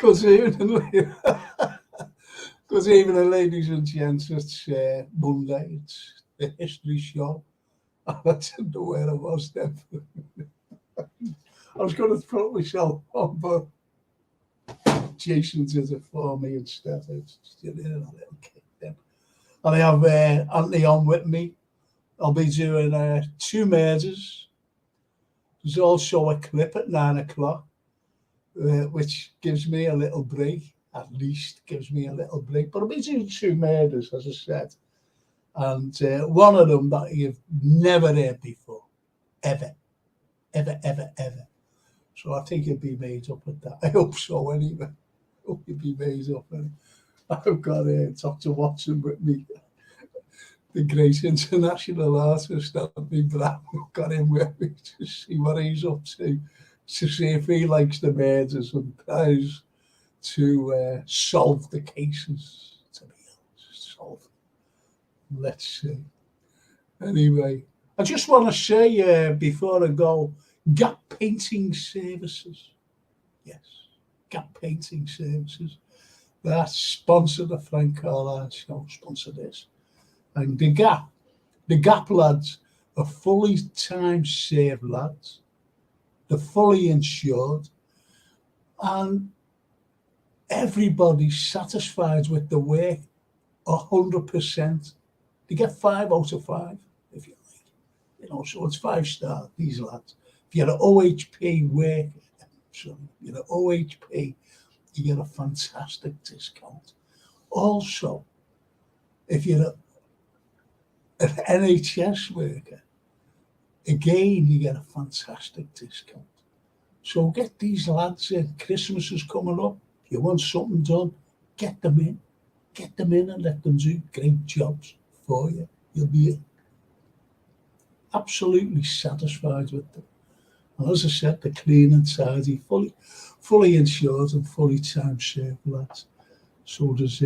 Good evening, good evening, ladies and gents. It's Monday. It's the history show. I didn't know where I was then. I was going to put myself on, but Jason did it for me instead. It's just a little kick then. And I have Anthony on with me. I'll be doing two murders. There's also a clip at 9 o'clock, which gives me a little break. At least gives me a little break. But I'll be doing two murders, as I said. And one of them that you've never heard before. Ever. So I think you'll be made up with that. I hope so anyway. I hope you'll be made up. I've got Dr. Watson with me. The great international artist that Big Brown got him with me to see what he's up to see if he likes the murders and tries to solve the cases. To be honest, solve them. Let's see. Anyway, I just want to say before I go, Gap Painting Services. Yes, Gap Painting Services. That's sponsored the Frank Carlyle Show, sponsor this. And the Gap lads are fully time saved lads. They're fully insured. And everybody's satisfied with the work 100%. They get 5 out of 5, if you like. So it's 5-star, these lads. If you're an OHP worker, you're an OHP, you get a fantastic discount. Also, if you're an NHS worker, again, you get a fantastic discount. So get these lads in. Christmas is coming up. If you want something done, get them in. Get them in and let them do great jobs for you. You'll be absolutely satisfied with them. And as I said, the clean and tidy, fully insured and fully time saved lads. So there's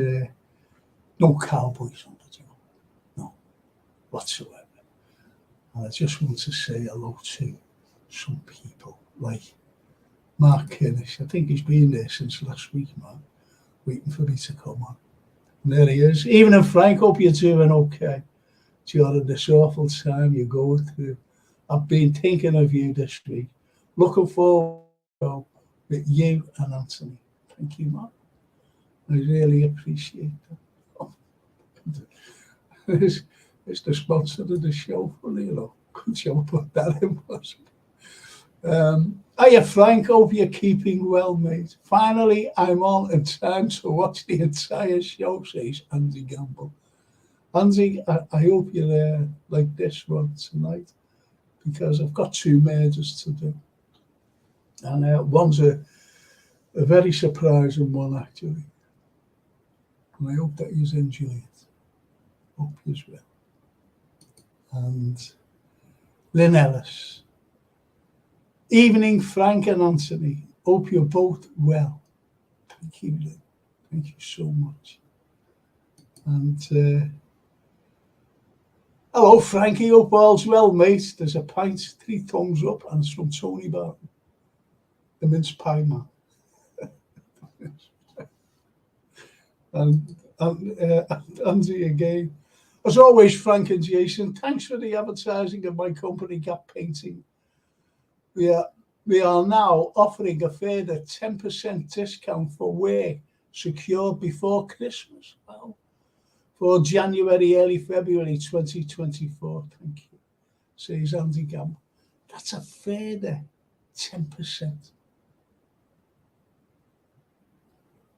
no cowboys on the job. No, whatsoever. And I just want to say hello to some people like Mark Kinnish. I think he's been there since last week, man, waiting for me to come on. And there he is. Even and Frank, hope you're doing okay during this awful time you're going through. I've been thinking of you this week. Looking forward to go with you and Anthony. Thank you, Mark. I really appreciate that. Oh, it's the sponsor of the show, funny enough. Could you put that in? Hiya, Frank. Hope you're keeping well, mate. Finally, I'm on in time to watch the entire show, says Andy Gamble. Andy, I hope you're like this one tonight, because I've got two murders to do. And one's a very surprising one, actually. And I hope that you enjoy it. Hope you will. And Lynn Ellis. Evening, Frank and Anthony. Hope you're both well. Thank you, Lynn. Thank you so much. And hello, Frankie. Hope all's well, mate. There's a pint, 3 thumbs up, and it's from Tony Barton, the mince pie man. and Andy again. As always, Frank and Jason, thanks for the advertising of my company, Gap Painting. We are now offering a further 10% discount for work secured before Christmas. Wow. For January, early February 2024. Thank you, says Andy Gamble. That's a further 10%.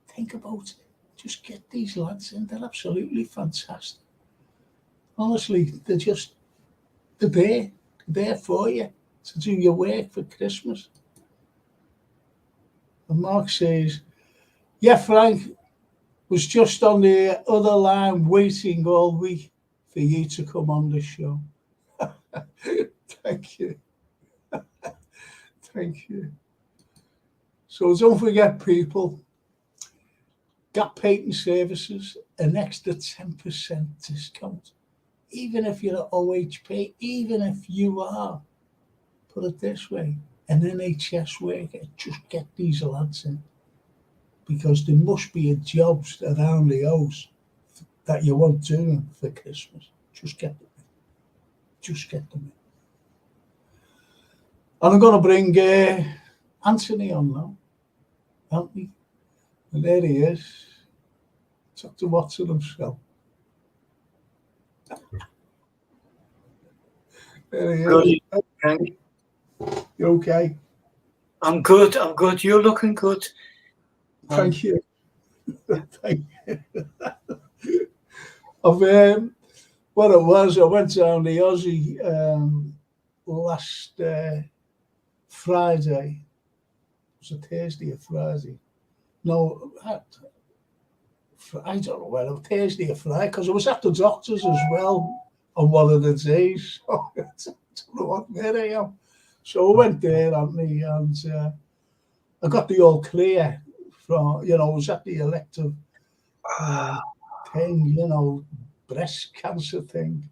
Think about it. Just get these lads in. They're absolutely fantastic. Honestly, they're there for you to do your work for Christmas. And Mark says, yeah, Frank, was just on the other line waiting all week for you to come on the show. Thank you. Thank you. So don't forget, people, Gap Painting Services, an extra 10% discount. Even if you're at OHP, even if you are, put it this way, an NHS worker, just get these lads in. because there must be a jobs around the house that you want doing for Christmas. Just get them in. Just get them in. And I'm going to bring Anthony on now, Anthony. And there he is. Dr. Watson himself. There he is. Good. You okay? I'm good. I'm good. You're looking good. Thank you. Thank you. What it was, I went down the Aussie last Friday. Was it Thursday or Friday? No, I don't know whether Thursday or Friday, because I was at the doctor's as well on one of the days. So I don't know what where I am. So I went there, Anthony, and I got the all clear from, I was at the elective thing, breast cancer thing.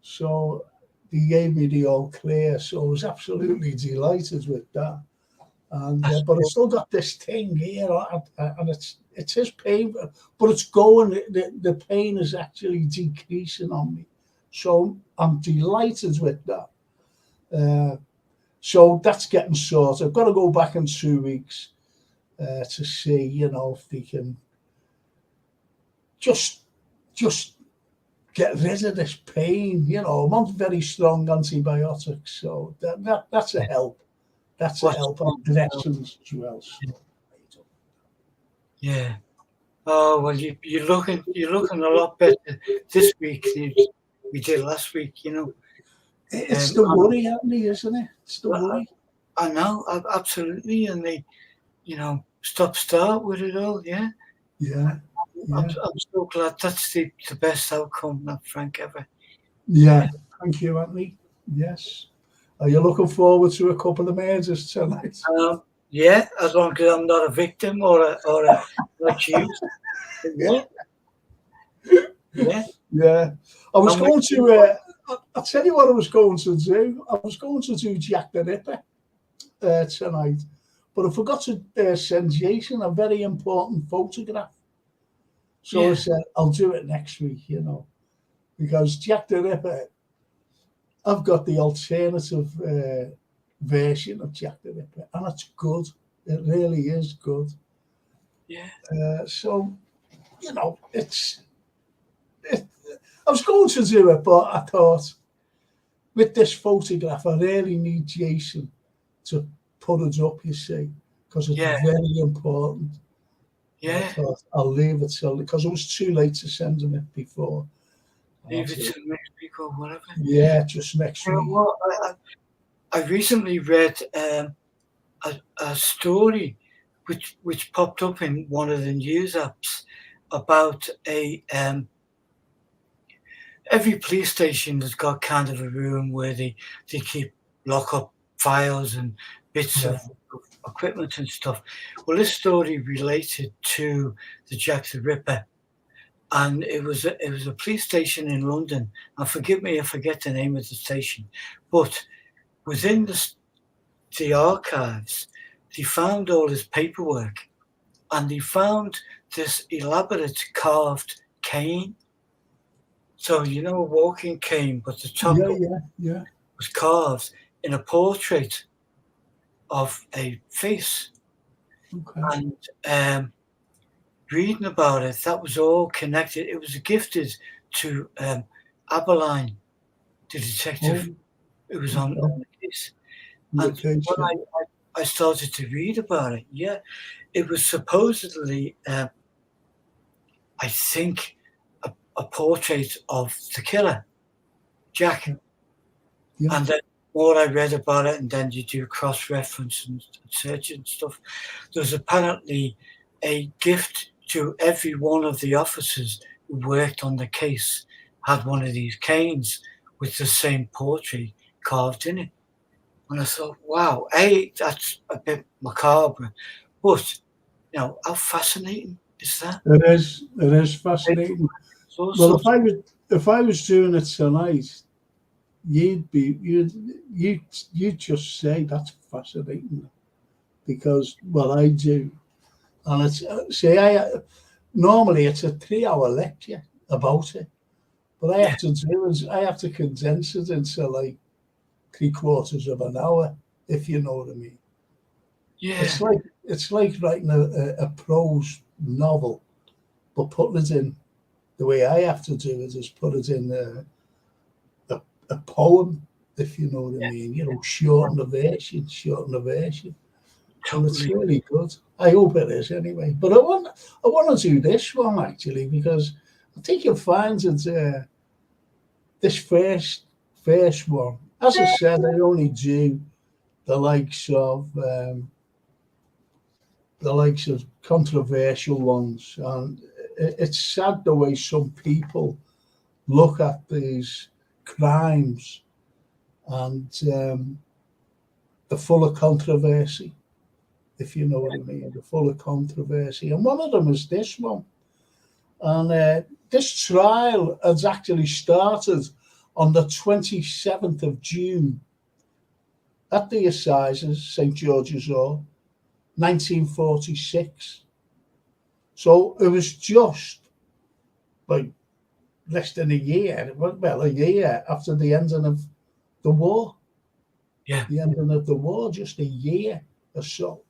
So they gave me the all clear. So I was absolutely delighted with that. And but I still got this thing here, and it is painful, but it's going. The pain is actually decreasing on me, so I'm delighted with that. So that's getting sorted. I've got to go back in 2 weeks to see, if they can just get rid of this pain. I'm on very strong antibiotics, so that's a help. That's a help on dressings as well. So. Yeah. Oh well, you're looking a lot better this week than we did last week. It's the worry, Anthony, isn't it? It's the worry. I know, absolutely, and they, start with it all. Yeah. Yeah. I'm so glad that's the best outcome, that Frank, ever. Yeah. Thank you, Anthony. Yes. Are you looking forward to a couple of murders tonight? Yeah, as long as I'm not a victim or a accused. Yeah. Yeah. Yeah. I was going to. I'll tell you what I was going to do. I was going to do Jack the Ripper tonight, but I forgot to send Jason a very important photograph. So I said I'll do it next week. Because Jack the Ripper. I've got the alternative version of Jack the Ripper, and it's good. It really is good. Yeah. So, I was going to do it, but I thought with this photograph, I really need Jason to put it up, you see, because it's very important. Yeah. I thought I'll leave it till, because it was too late to send him it before. Leave it till next week or whatever. Yeah, just next week. Well, I recently read a story which popped up in one of the news apps about every police station has got kind of a room where they keep lock up files and bits of equipment and stuff. Well, this story related to the Jack the Ripper. And it was a police station in London. And forgive me, I forget the name of the station. But within the archives, they found all his paperwork, and they found this elaborate carved cane. So a walking cane, but the top was carved in a portrait of a face. Okay. And reading about it, that was all connected. It was gifted to Aberline, the detective. It was on the case. And when I started to read about it, it was supposedly, I think, a portrait of the killer, Jack. Yeah. And then more I read about it, and then you do cross-reference and search and stuff. There's apparently a gift to every one of the officers who worked on the case, had one of these canes with the same portrait carved in it. And I thought, wow, that's a bit macabre, but how fascinating is that? It is fascinating. Well, if I was doing it tonight, you'd just say that's fascinating, because I do. And it's normally it's a 3-hour lecture about it, but I Yeah. have to do is I have to condense it into like 3/4 of an hour, if you know what I mean. Yeah. It's like writing a prose novel, but putting it in the way I have to do it is put it in a poem, if you know what I mean. Shorten the version, and it's Totally. really good. I hope it is anyway. But I want to do this one actually because I think you'll find that this first one, as I said, I only do the likes of controversial ones, and it's sad the way some people look at these crimes and they're full of controversy, if you know what I mean. They're full of controversy, and one of them is this one. And this trial has actually started on the 27th of June at the Assizes, St George's Hall, 1946. So it was just like less than a year, well, a year after the ending of the war. Yeah. The ending of the war, just a year or so.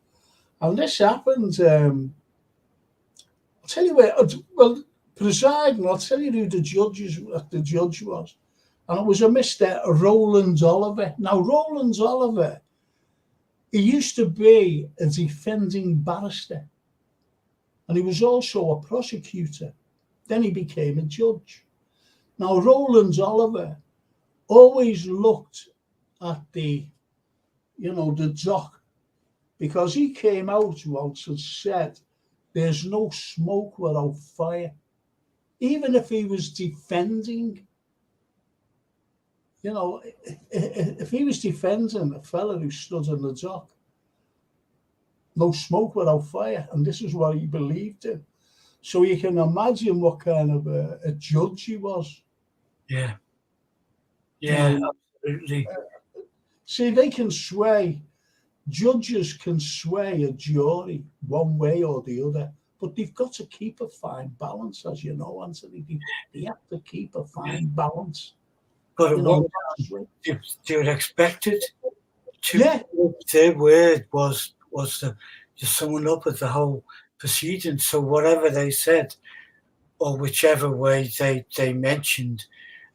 And this happened, I'll tell you where, well, presiding, I'll tell you who the judge was. And it was a Mr. Rowland Oliver. Now, Rowland Oliver, he used to be a defending barrister. And he was also a prosecutor. Then he became a judge. Now, Rowland Oliver always looked at the dock, because he came out once and said, there's no smoke without fire. Even if he was defending, if he was defending a fella who stood in the dock, no smoke without fire. And this is what he believed in. So you can imagine what kind of a judge he was. Yeah. Yeah, absolutely. See, they can sway, judges can sway a jury one way or the other, but they've got to keep a fine balance, as you know, Anthony. They have to keep a fine balance. But at one time, they were expected to. Their word was to sum up with the whole proceeding. So whatever they said, or whichever way they mentioned,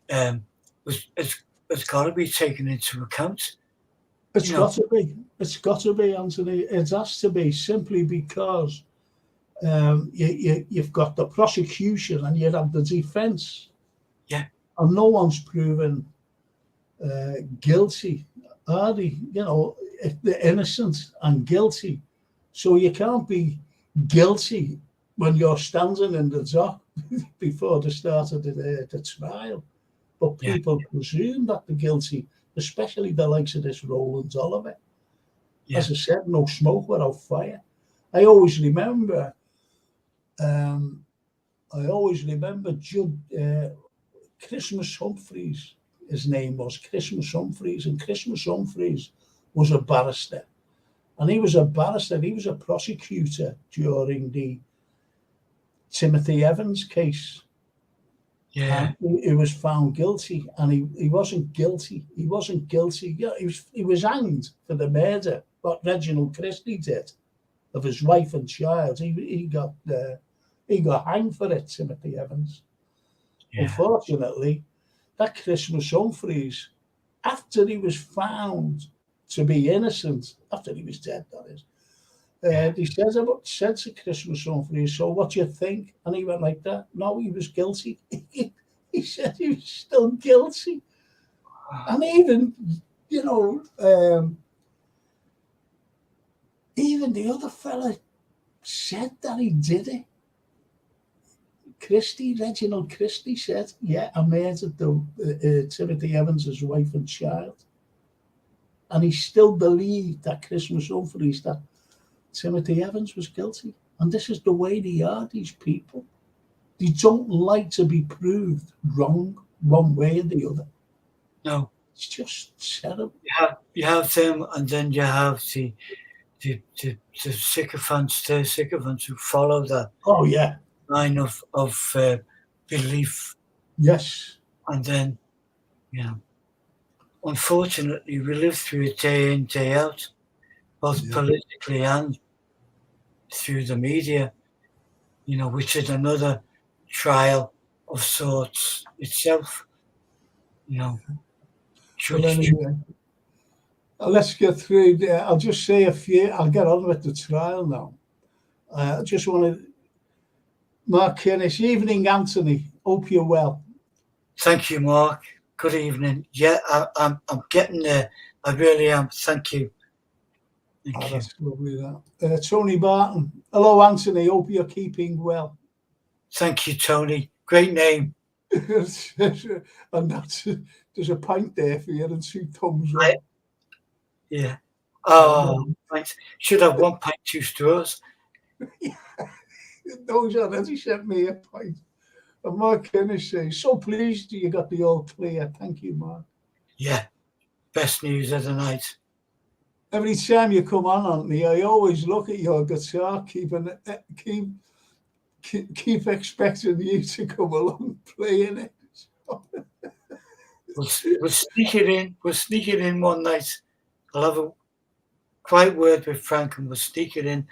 it's got to be taken into account. It's got to be. It's got to be, Anthony. It has to be, simply because you've got the prosecution and you have the defence. Yeah. And no one's proven guilty, are they? If they're innocent and guilty. So you can't be guilty when you're standing in the dock before the start of the trial. But people presume that they're guilty, especially the likes of this Rowland Oliver. Yeah. As I said, no smoke without fire. I always remember Christmas Humphreys. His name was Christmas Humphreys, and Christmas Humphreys was a barrister. And he was a barrister, he was a prosecutor during the Timothy Evans case. Yeah. And he was found guilty, and he wasn't guilty. He wasn't guilty. Yeah, he was hanged for the murder, what Reginald Christie did, of his wife and child. He got hanged for it, Timothy Evans. Yeah. Unfortunately, that Christmas Humphreys, after he was found to be innocent, after he was dead, that is, he said to Christmas Humphreys, so what do you think? And he went like that. No, he was guilty. He said he was still guilty. And even the other fella said that he did it. Reginald Christie said, yeah, I murdered Timothy Evans' wife and child. And he still believed that Christmas Humphreys, that Timothy Evans was guilty. And this is the way they are, these people. They don't like to be proved wrong one way or the other. No. It's just terrible. You have them, and then you have the the sycophants, the sycophants who follow that Oh yeah, line of belief, yes, and then, you know, unfortunately, we live through it day in, day out, both yeah. politically and through the media, you know, which is another trial of sorts itself, you know. Well, anyway, let's get through. I'll just say a few. I'll get on with the trial now. I just want to. Mark Kinnis, evening, Anthony. Hope you're well. Thank you, Mark. Good evening. Yeah, I'm getting there. I really am. Thank you. Thank you. That's lovely. That Tony Barton. Hello, Anthony. Hope you're keeping well. Thank you, Tony. Great name. And that's there's a pint there for you and 2 thumbs up. Yeah. Oh, thanks. Should have 1 pint, 2 straws. Those already sent me a pint. And Mark Kinnis says, so pleased you got the all clear. Thank you, Mark. Yeah. Best news of the night. Every time you come on, Anthony, I always look at your guitar, keep expecting you to come along playing it. We'll sneak it in. We'll sneak it in one night. I'll have a quiet word with Frank and we'll sneak it in.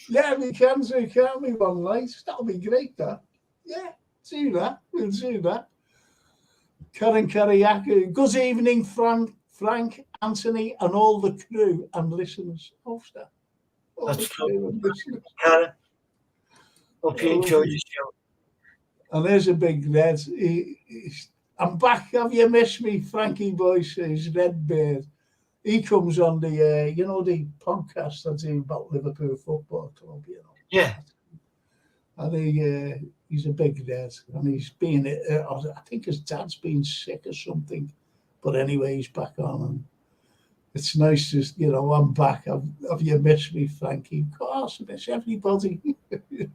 Yeah, we can do, can't we, one night? That'll be great, that. Yeah, do that. We'll do that. Karen Kariaka. Good evening, Frank, Anthony, and all the crew and listeners. That's true. Karen, hope you enjoyed the show. And there's a big red. I'm back. Have you missed me? Frankie Boy says, Red Beard. He comes on the, the podcast I do about Liverpool Football Club, Yeah. And he's a big red. And he's been, I think his dad's been sick or something. But anyway, he's back on. And it's nice to, I'm back. Have you missed me, Frankie? Of course, I miss everybody.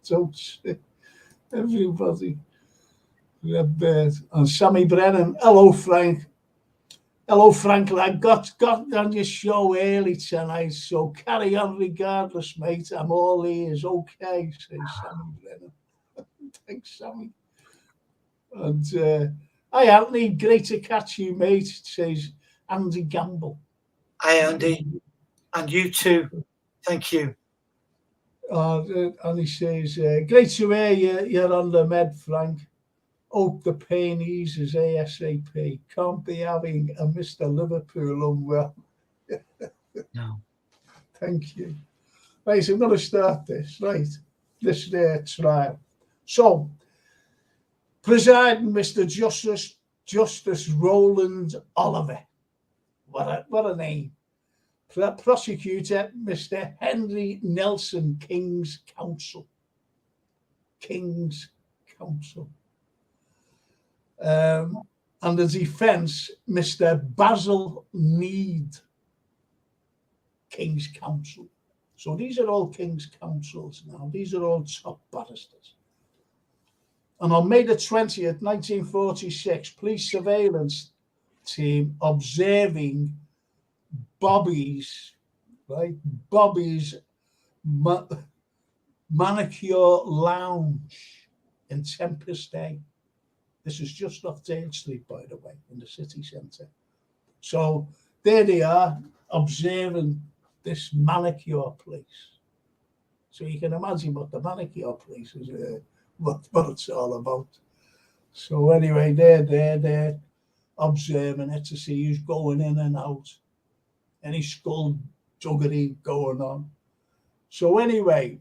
Don't say. Everybody. Red Beard. And Sammy Brennan. Hello, Frank. Hello, Frank. I got on your show early tonight, so carry on regardless, mate. I'm all ears. Okay, says Sammy Brennan. Thanks, Sammy. And hi, Anthony. Great to catch you, mate, says Andy Gamble. Hi, Andy. And you too. Thank you. And he says, great to hear you're on the med, Frank. Hope the pain eases ASAP. Can't be having a Mr. Liverpool unwell. No. Thank you. Right, so I'm going to start this, right? This trial. So, presiding Mr. Justice Roland Oliver. What a name. Prosecutor Mr. Henry Nelson, King's Counsel. King's Counsel. And the defence, Mr. Basil Mead, King's Counsel. So these are all King's Counsels now. These are all top barristers. And on May the 20th, 1946, police surveillance team observing Bobby's manicure lounge in Tempest Day. This is just off Dale Street, by the way, in the city centre. So there they are, observing this manicure place. So you can imagine what the manicure place is, what it's all about. So anyway, they're observing it to see who's going in and out. Any skullduggery going on. So anyway,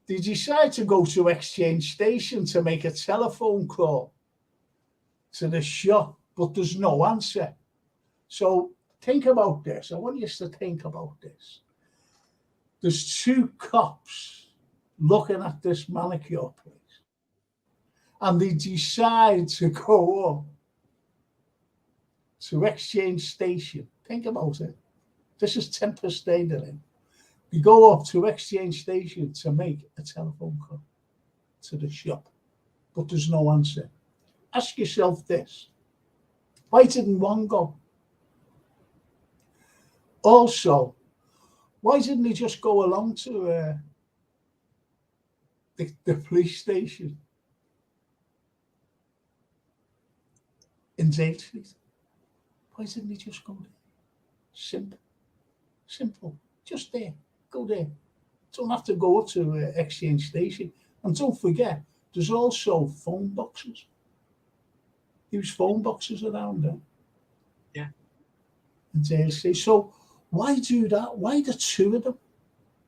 they decide to go to Exchange Station to make a telephone call to the shop, but there's no answer. So think about this. I want you to think about this. There's 2 cops looking at this manicure place, and they decide to go up to Exchange Station. Think about it. This is Tempest Day they're in. We go up to Exchange Station to make a telephone call to the shop, but there's no answer. Ask yourself this. Why didn't one go? Also, Why didn't he just go along to the police station in Dale Street? Why didn't he just go there? Simple. Just there. Go there. Don't have to go up to Exchange Station. And don't forget, there's also phone boxes. There's phone boxes around there. Yeah. In Dale Street. So why do that? Why the two of them?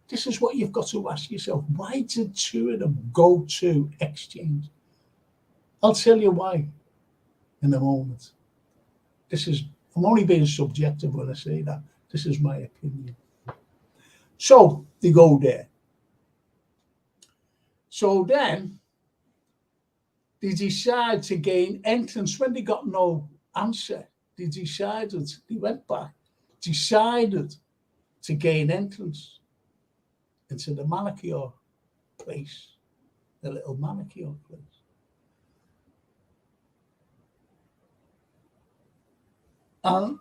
This is what you've got to ask yourself. Why did two of them go to Exchange? I'll tell you why in a moment. I'm only being subjective when I say that. This is my opinion. So they go there. So then they decide to gain entrance. When they got no answer, they went back, decided to gain entrance into the manicure place, the little manicure place. And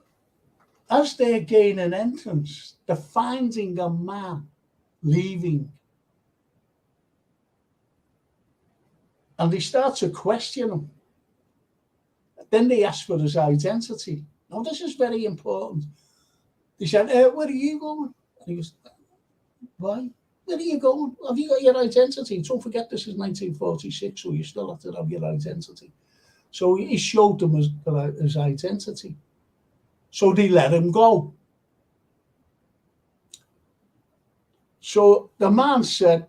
as they're gaining entrance, they're finding a man leaving. And they start to question him. Then they ask for his identity. Now, this is very important. They said, where are you going? And he goes, why? Where are you going? Have you got your identity? Don't forget this is 1946, so you still have to have your identity. So he showed them his identity. So they let him go. So the man said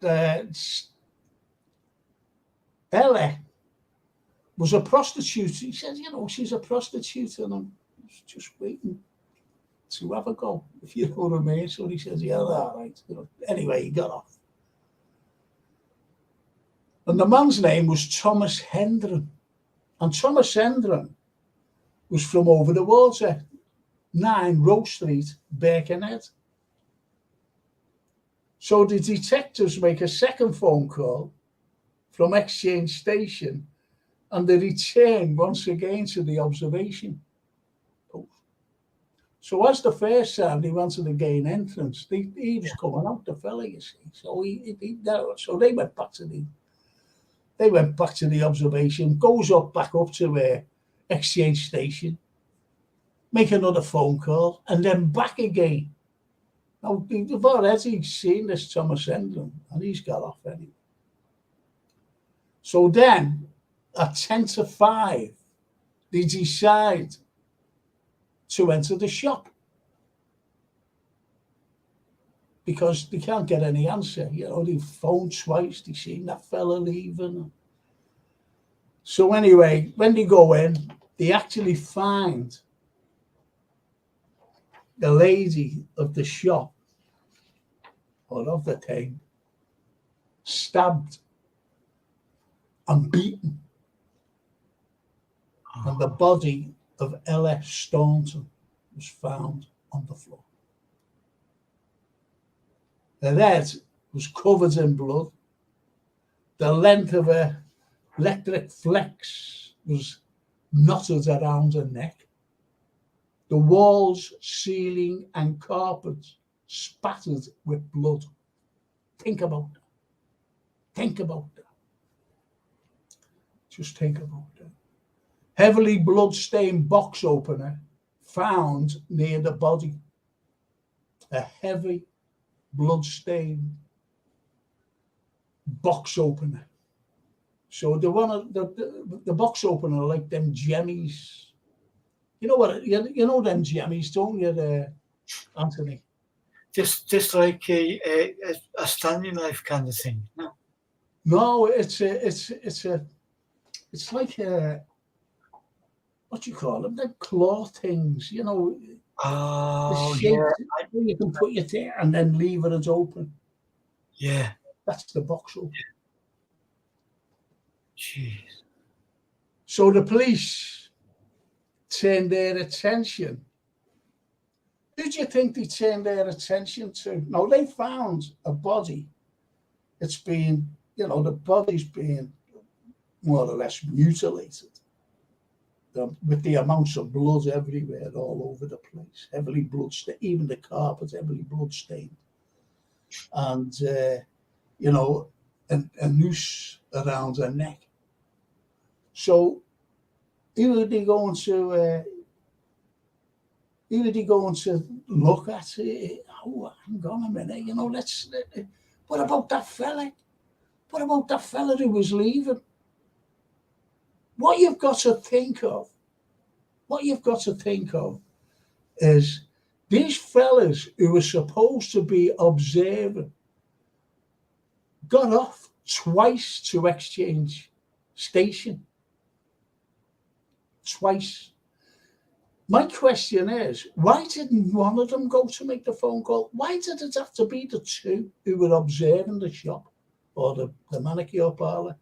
Ella was a prostitute. He said, she's a prostitute and I'm just waiting to have a go, if you know what I mean. So he says, yeah, all right. Anyway, he got off. And the man's name was Thomas Hendren. And Thomas Hendren was from over the water, 9 Rose Street, Birkenhead. So the detectives make a second phone call from Exchange Station and they return once again to the observation post. So as the first time they wanted to gain entrance, he was coming out, the fella, you see. So they went back to the observation, goes back up to Exchange Station, make another phone call, and then back again. Now, they've already seen this Thomas Hendren, and he's got off anyway. So then, at 10 to 5, they decide to enter the shop because they can't get any answer. They've phoned twice, they've seen that fella leaving. So anyway, when they go in, they actually find the lady of the shop, or of the thing, stabbed and beaten. And the body of Ella Staunton was found on the floor. Her head was covered in blood. The length of her electric flex was knotted around her neck. The walls, ceiling, and carpet spattered with blood. Think about that. Think about that. Just think about that. Heavily blood-stained box opener found near the body. A heavy blood-stained box opener. So the box opener, like them jemmies. You know what? You know them jemmies, don't you, Anthony? Just like a Stanley knife kind of thing. No, it's like a, what do you call them? They're claw things, Oh, the shape you can put it there and then leave it open. Yeah. That's the box opener. Jeez. So the police turned their attention. Who do you think they turned their attention to? Now, they found a body. It's been, the body's being more or less mutilated with the amounts of blood everywhere, all over the place. Heavily bloodstained, even the carpet heavily bloodstained. and you know, a noose around her neck. So who are they going to look at it? Oh, hang on a minute, you know, what about that fella? What about that fella who was leaving? What you've got to think of is these fellas who were supposed to be observing got off twice to exchange station. Twice. My question is, why didn't one of them go to make the phone call? Why did it have to be the two who were observing the shop or the manicure parlour?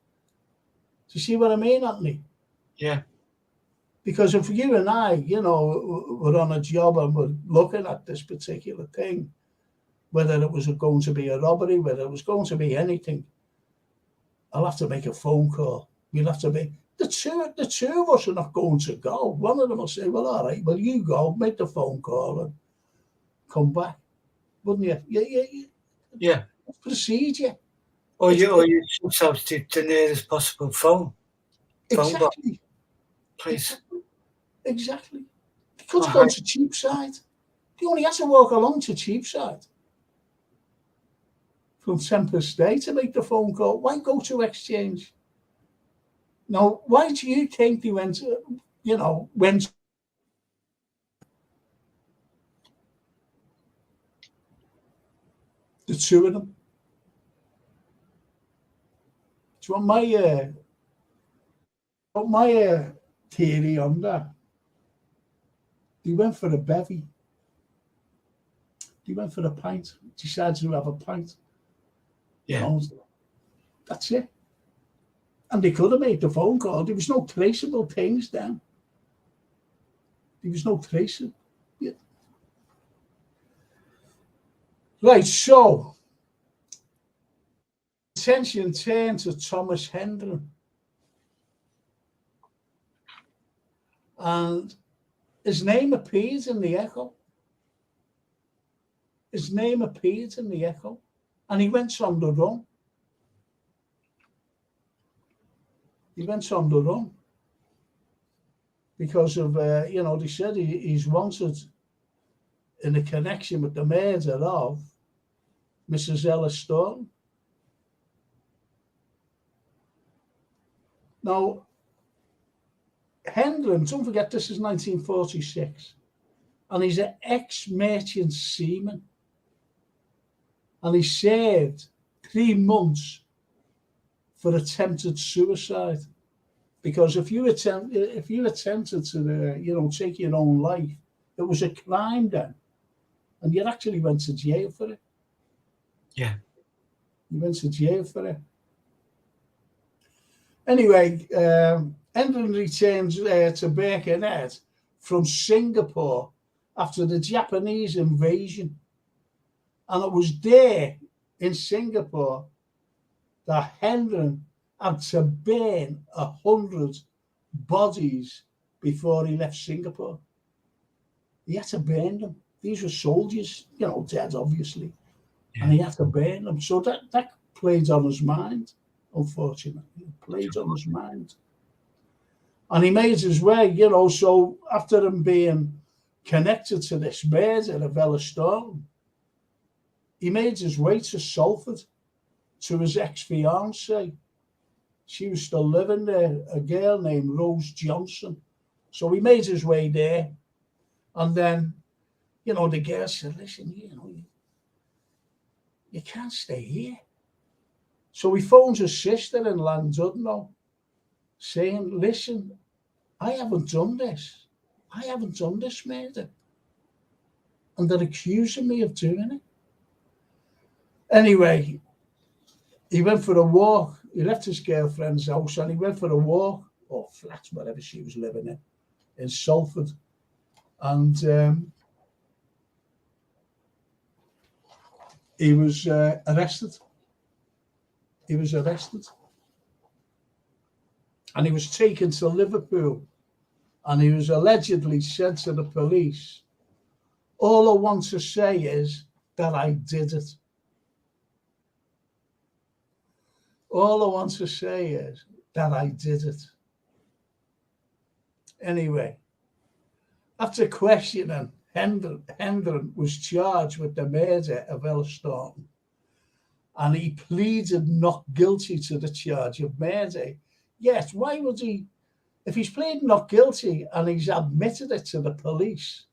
Do you see what I mean, Anthony? Yeah. Because if you and I, you know, were on a job and were looking at this particular thing, whether it was going to be a robbery, whether it was going to be anything, I'll have to make a phone call. We'll have to be... The two of us are not going to go. One of them will say, well, all right, well, you go, make the phone call and come back. Wouldn't you? Yeah. Procedure. Or you substitute the nearest possible phone. Exactly. Please. Exactly. They could have gone to Cheapside. They only had to walk along to Cheapside from Tempest Day to make the phone call. Why go to exchange? Now, why do you think they went the two of them? Do you want my theory on that? They went for a bevy. They went for a pint. Decided to have a pint. Yeah. You know, that's it. And they could have made the phone call. There was no traceable things then. There was no tracing. Yeah. Right, so attention turned to Thomas Hendren. And his name appeared in the Echo. And he went on the run. Because of, they said he's wanted in a connection with the murder of Mrs. Ella Stone. Now, Hendren, don't forget this is 1946, and he's an ex-merchant seaman. And he served 3 months for attempted suicide, because if you attempted to take your own life, it was a crime then, and you actually went to jail for it. Yeah, you went to jail for it. Anyway, Hendren returned to Birkenhead from Singapore after the Japanese invasion, and it was there in Singapore that Hendren had to burn 100 bodies before he left Singapore. He had to burn them. These were soldiers, dead, obviously. Yeah. And he had to burn them. So that played on his mind, unfortunately. It played on his mind. And he made his way, so after him being connected to this murder of Ella Stone, he made his way to Salford, to his ex-fiancée. She was still living there, a girl named Rose Johnson. So he made his way there. And then, the girl said, listen, you can't stay here. So he phones his sister in Llandudno saying, listen, I haven't done this. I haven't done this murder. And they're accusing me of doing it. Anyway, he went for a walk. He left his girlfriend's house and he went for a walk, or flat, wherever she was living in Salford. And he was arrested. And he was taken to Liverpool. And he was allegedly said to the police, all I want to say is that I did it. All I want to say is that I did it. Anyway, after questioning, Hendren was charged with the murder of Ellis Thornton, and he pleaded not guilty to the charge of murder. Yes, why would he? If he's pleaded not guilty and he's admitted it to the police,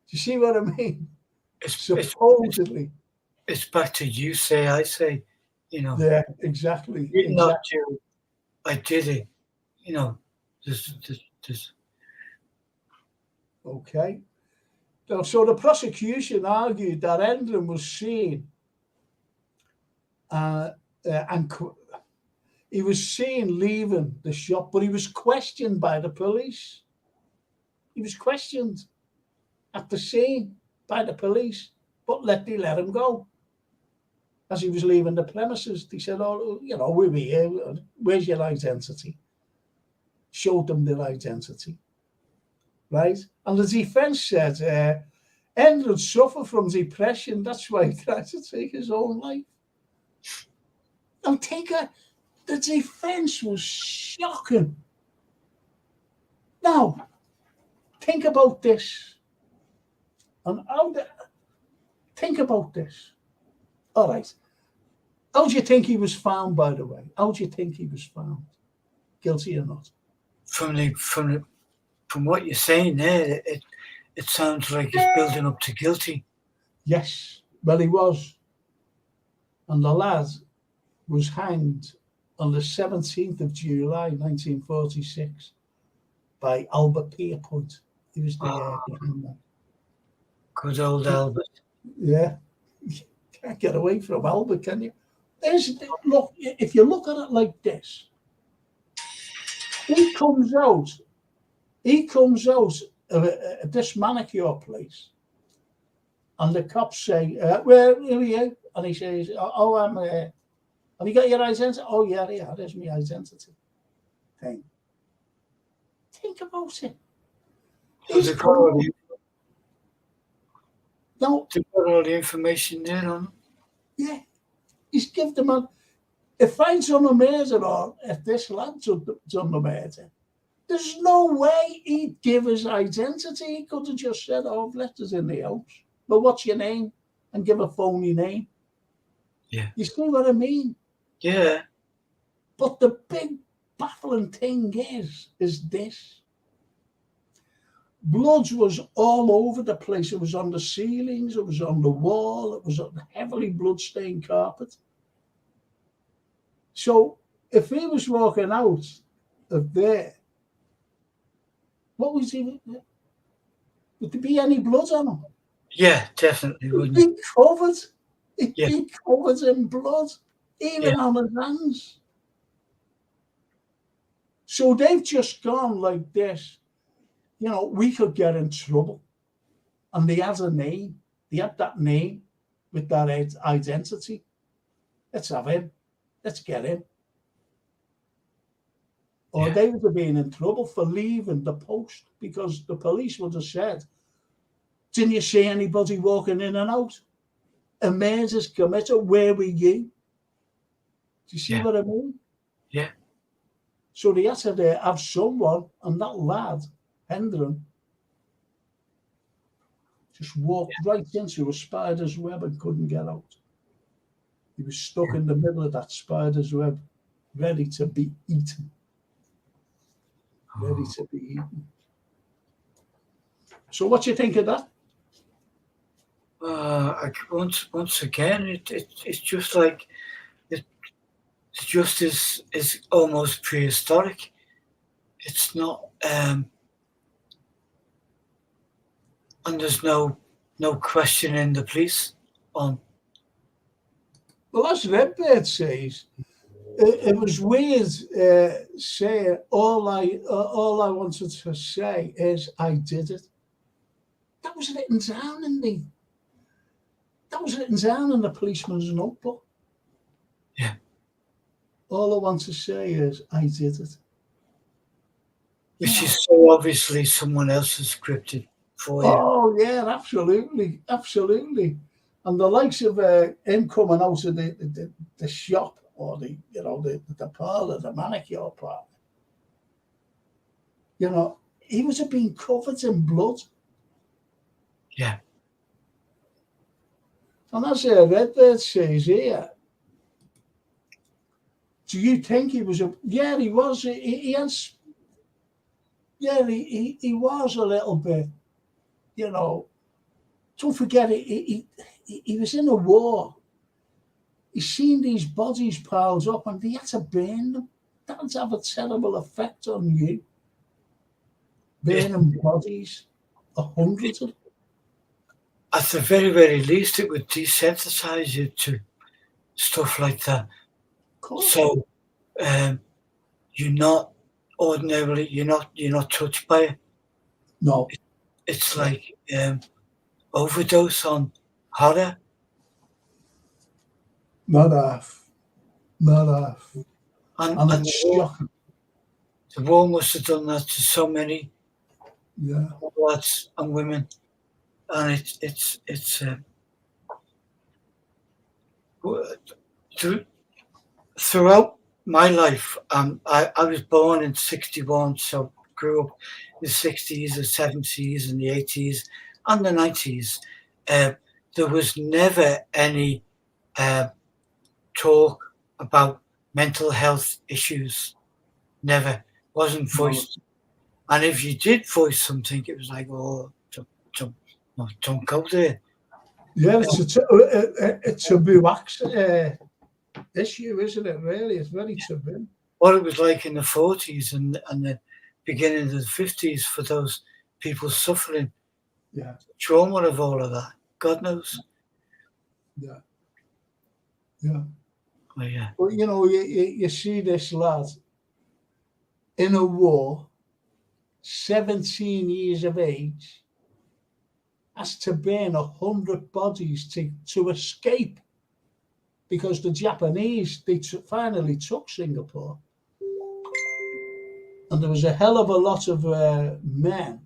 do you see what I mean? Supposedly. It's back to you say, I say, you know. Yeah, exactly. Not do, I did it. You know, this. Okay. So the prosecution argued that Hendren was seen he was seen leaving the shop, but he was questioned by the police. He was questioned at the scene by the police, but they let him go. As he was leaving the premises, they said, "Oh, you know, we'll be here. Where's your identity?" Showed them their identity, right? And the defense said, Hendren suffered from depression. That's why he tried to take his own life. Now, the defense was shocking. Now, think about this. Think about this. All right. How do you think he was found, by the way? How do you think he was found? Guilty or not? From what you're saying there, it sounds like it's building up to guilty. Yes, well, he was. And the lad was hanged on the 17th of July, 1946, by Albert Pierpont. He was the hangman. Good old Albert. Yeah. You can't get away from Albert, can you? Look, if you look at it like this, he comes out of this manicure place, and the cops say, where are you? And he says, oh, I'm have you got your identity? Oh, yeah, there's my identity thing. Think about it. They've got all the information there on. Yeah. He's given them a... If I'd done a murder or if this lad's done the murder, there's no way he'd give his identity. He could have just said, oh, I've left us in the house. But what's your name? And give a phony name. Yeah. You see what I mean? Yeah. But the big baffling thing is this. Blood was all over the place. It was on the ceilings. It was on the wall. It was on the heavily blood-stained carpet. So if he was walking out of there, what was he? Would there be any blood on him? Yeah, definitely. He'd be covered. He'd be covered in blood, even on his hands. So they've just gone like this. You know, we could get in trouble. And they had a name. They had that name with that identity. Let's have him. Let's get him. Or they would have been in trouble for leaving the post, because the police would have said, didn't you see anybody walking in and out? A murder's committed. Where were you? Do you see what I mean? Yeah. So they had to have someone, and that lad, Hendren, just walked right into a spider's web and couldn't get out. He was stuck in the middle of that spider's web, ready to be eaten. Ready to be eaten. So what do you think of that? Once again, it's just like the justice is almost prehistoric. It's not, and there's no questioning the police on. Well, as Redbeard says, it was weird saying all I wanted to say is I did it. That was written down in the policeman's notebook. Yeah. All I want to say is I did it. Which is so obviously someone else's scripted for you. Oh yeah, absolutely. And the likes of him coming out of the shop or the parlour, the manicure parlour. You know, he was being covered in blood. Yeah. And as Redbird says here, do you think he was yeah, he was. He has, yeah, he was a little bit, you know. Don't forget, he was in a war. He's seen these bodies piled up and he had to burn them. That would have a terrible effect on you. Burning bodies, 100 of them. At the very, very least, it would desensitize you to stuff like that. So you're not ordinarily, you're not touched by it. No. It's like overdose on horror. Not half. And And it's shocking. The war must have done that to so many lads and women, and it's throughout my life. I was born in '61, so grew up in the '60s, the '70s, and the '80s, and the '90s. There was never any talk about mental health issues. Never. Wasn't voiced. And if you did voice something, it was like, oh, don't go there. Yeah, it's a taboo issue, isn't it? Really, it's very taboo. What it was like in the '40s and the beginning of the '50s for those people suffering trauma of all of that, God knows. Yeah. Oh, yeah. But you know, you see this lad in a war, 17 years of age, has to burn 100 bodies to escape, because the Japanese, they finally took Singapore. And there was a hell of a lot of men.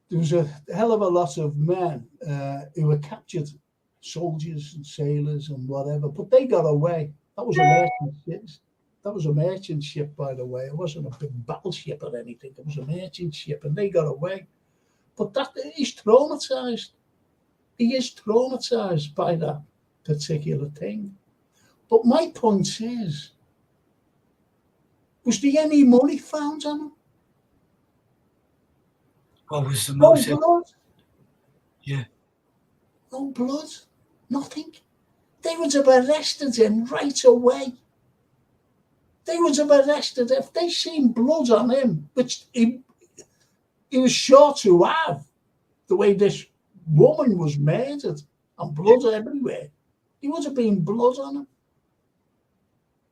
There was a hell of a lot of men who were captured, soldiers and sailors and whatever, but they got away. That was a merchant ship. That was a merchant ship, by the way. It wasn't a big battleship or anything. It was a merchant ship, and they got away. But he's traumatized. He is traumatized by that particular thing. But my point is, was there any money found on him? What was the No motive? blood. Yeah. No blood. Nothing. They would have arrested him right away. They would have arrested him if they seen blood on him, which he was sure to have, the way this woman was murdered and blood everywhere. He would have been blood on him.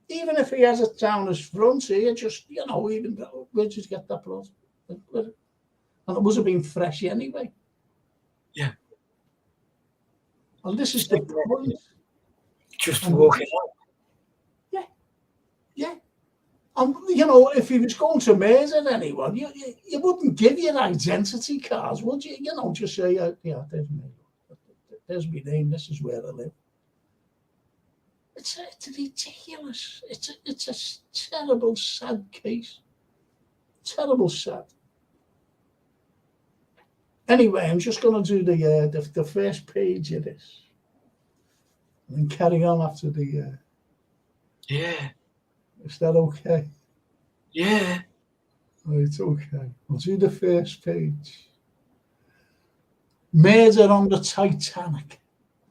Even if he has it down his front here, just, even though, where'd you get that blood? And it would have been fresh anyway. Yeah. And this is the point. Just walking out. Yeah. And, if he was going to murder anyone, you wouldn't give your identity cards, would you? Just say, there's my name, this is where I live. It's ridiculous. It's a terrible, sad case. Terrible, sad. Anyway, I'm just going to do the first page of this and carry on after the. Yeah. Is that okay? Yeah. Oh, it's okay. I'll do the first page. Murder on the Titanic.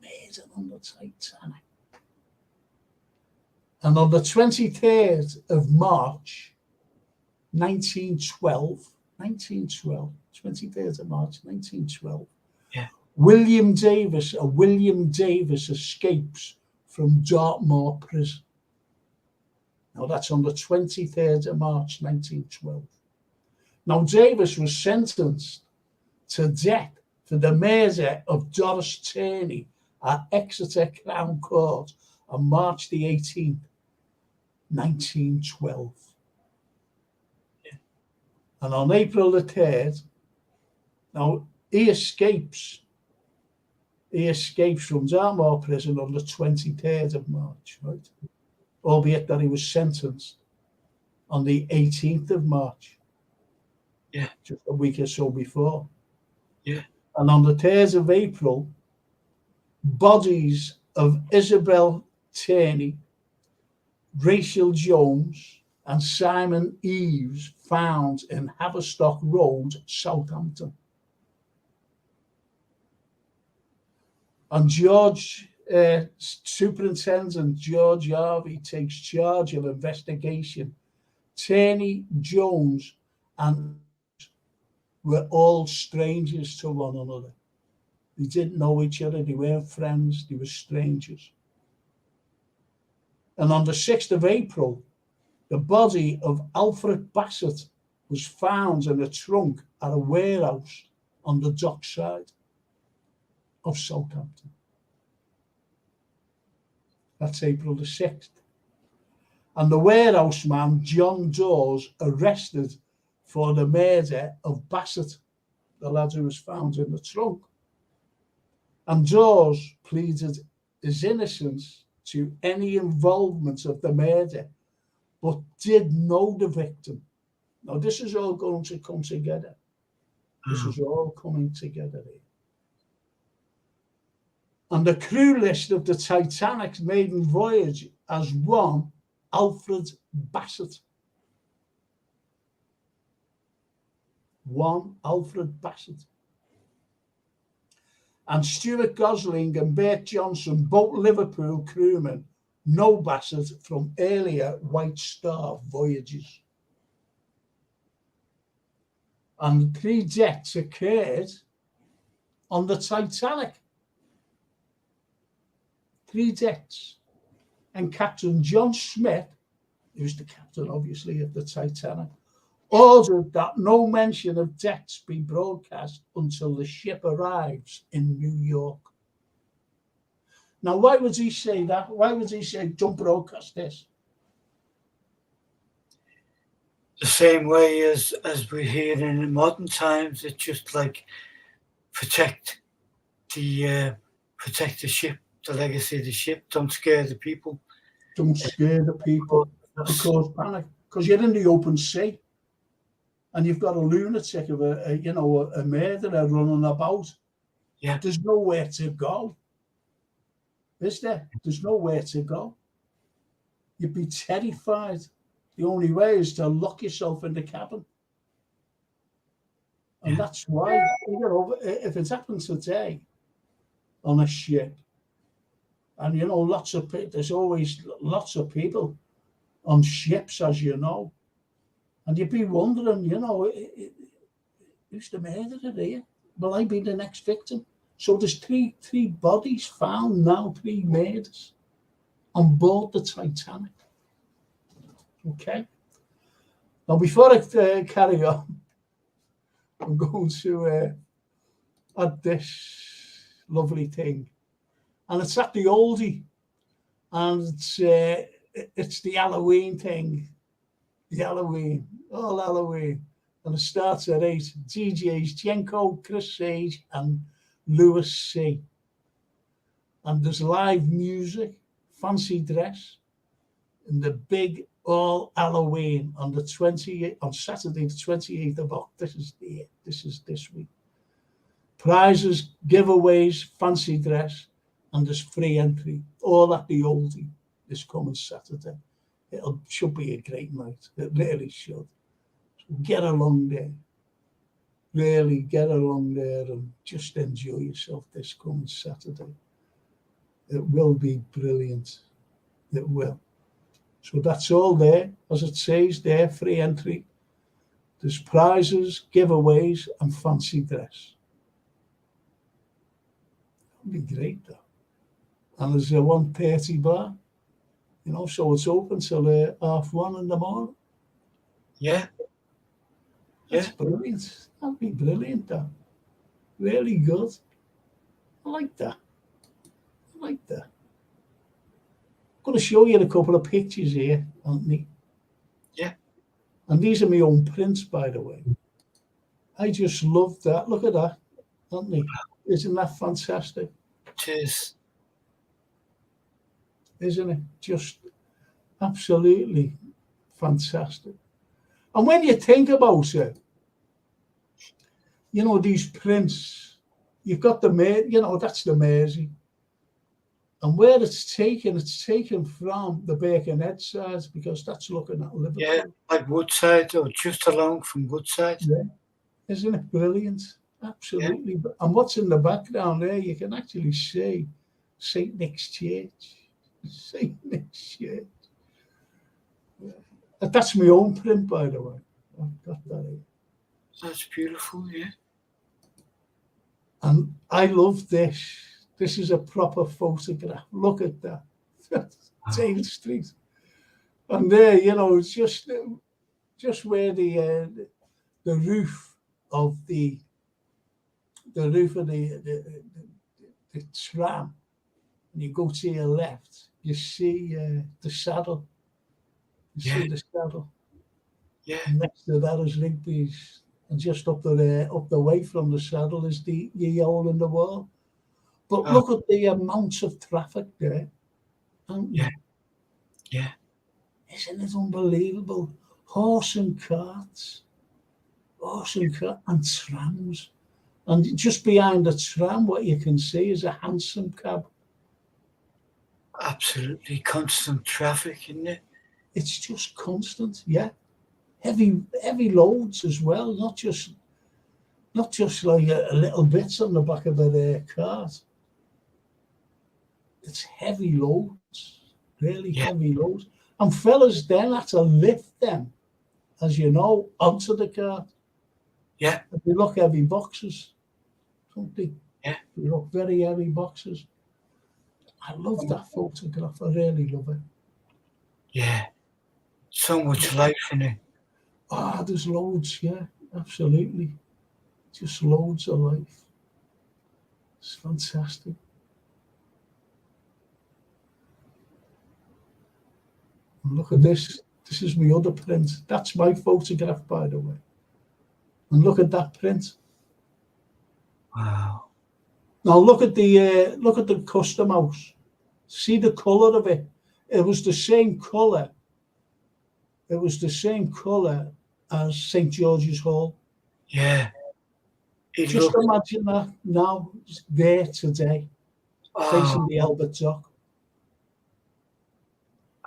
Murder on the Titanic. And on the 23rd of March, 1912, 23rd of March, 1912, William Davis escapes from Dartmoor prison. Now, that's on the 23rd of March, 1912. Now, Davis was sentenced to death for the murder of Doris Turney at Exeter Crown Court on March the 18th, 1912. And on April the 3rd, now he escapes he escapes from Dartmoor prison on the 23rd of March, right? Albeit that he was sentenced on the 18th of March. Yeah. Just a week or so before. Yeah. And on the 3rd of April, bodies of Isabel Tierney, Rachel Jones, and Simon Eves found in Haverstock Road, Southampton. And Superintendent George Harvey takes charge of investigation. Tierney, Jones, and were all strangers to one another. They didn't know each other. They weren't friends. They were strangers. And on the 6th of April, the body of Alfred Bassett was found in a trunk at a warehouse on the dockside of Southampton. That's April the 6th. And the warehouse man, John Dawes, arrested for the murder of Bassett, the lad who was found in the trunk. And Dawes pleaded his innocence to any involvement of the murder, but did know the victim. Now, this is all going to come together. This is all coming together here. And the crew list of the Titanic's maiden voyage as one Alfred Bassett. One Alfred Bassett. And Stuart Gosling and Bert Johnson, both Liverpool crewmen, know Bassett from earlier White Star voyages. And 3 deaths occurred on the Titanic. 3 deaths. And Captain John Smith, who's the captain, obviously, of the Titanic, ordered that no mention of deaths be broadcast until the ship arrives in New York. Now, why would he say that? Why would he say, don't broadcast this? The same way as we're hearing in modern times, it's just like protect the ship, the legacy of the ship. Don't scare the people. Don't scare the people. Cause panic. Because you're in the open sea. And you've got a lunatic of a murderer running about. Yeah. There's nowhere to go. Is there? There's nowhere to go. You'd be terrified. The only way is to lock yourself in the cabin. And that's why, if it's happened today on a ship, and there's always lots of people on ships, as you know. And you'd be wondering, who's the murderer here? Will I be the next victim? So there's three bodies found now, 3 murders on board the Titanic. Okay. Now, before I carry on, I'm going to add this lovely thing. And it's at the oldie. And it's the Halloween thing. The Halloween, all Halloween. And it starts at 8. DJs Jenko, Chris Sage, and Lewis C. And there's live music, fancy dress, in the big all Halloween on Saturday, the 28th of October. This is this week. Prizes, giveaways, fancy dress, and there's free entry. All at the oldie this coming Saturday. It should be a great night. It really should. So get along there. Really get along there and just enjoy yourself this coming Saturday. It will be brilliant. It will. So that's all there. As it says there, free entry. There's prizes, giveaways, and fancy dress. That'd be great, though. And there's a 1:30 bar. So it's open till 1:30 in the morning. Yeah. That's brilliant. That'd be brilliant, though. Really good. I like that. I'm going to show you a couple of pictures here, Anthony. Yeah. And these are my own prints, by the way. I just love that. Look at that, Anthony. Isn't that fantastic? is. Isn't it? Just absolutely fantastic. And when you think about it, you know, these prints, you've got that's the Mersey. And where it's taken from the Birkenhead side, because that's looking at Liverpool. Yeah, like Woodside or just along from Woodside. Yeah. Isn't it brilliant? Absolutely. Yeah. And what's in the background there, you can actually see St. Nick's Church. St. Nick's Church. Yeah. That's my own print, by the way. I've got that here. That's beautiful, yeah. And I love this. This is a proper photograph. Look at that. Dale Street. And there, you know, it's just where the roof of the tram, and you go to your left, you see the saddle. You see the saddle. Yeah. And next to that is Rigby's, and just up the way from the saddle is the hole in the wall. But look at the amount of traffic there. Yeah. Yeah. Isn't it unbelievable? Horse and carts, and trams. And just behind the tram, what you can see is a hansom cab. Absolutely constant traffic, isn't it? It's just constant, yeah. Heavy loads as well, not just like a little bits on the back of a cart. It's heavy loads, really heavy loads. And fellas then had to lift them, as you know, onto the cart. Yeah. They look heavy boxes, don't they? Yeah. They look very heavy boxes. I love that photograph. I really love it. Yeah. So much life in it. There's loads, yeah, absolutely. Just loads of life. It's fantastic. And look at this. This is my other print. That's my photograph, by the way. And look at that print. Wow. Now look at the custom house. See the colour of it. It was the same colour. It was the same colour as St. George's Hall. Yeah. Just imagine that now, there today, facing the Albert Dock.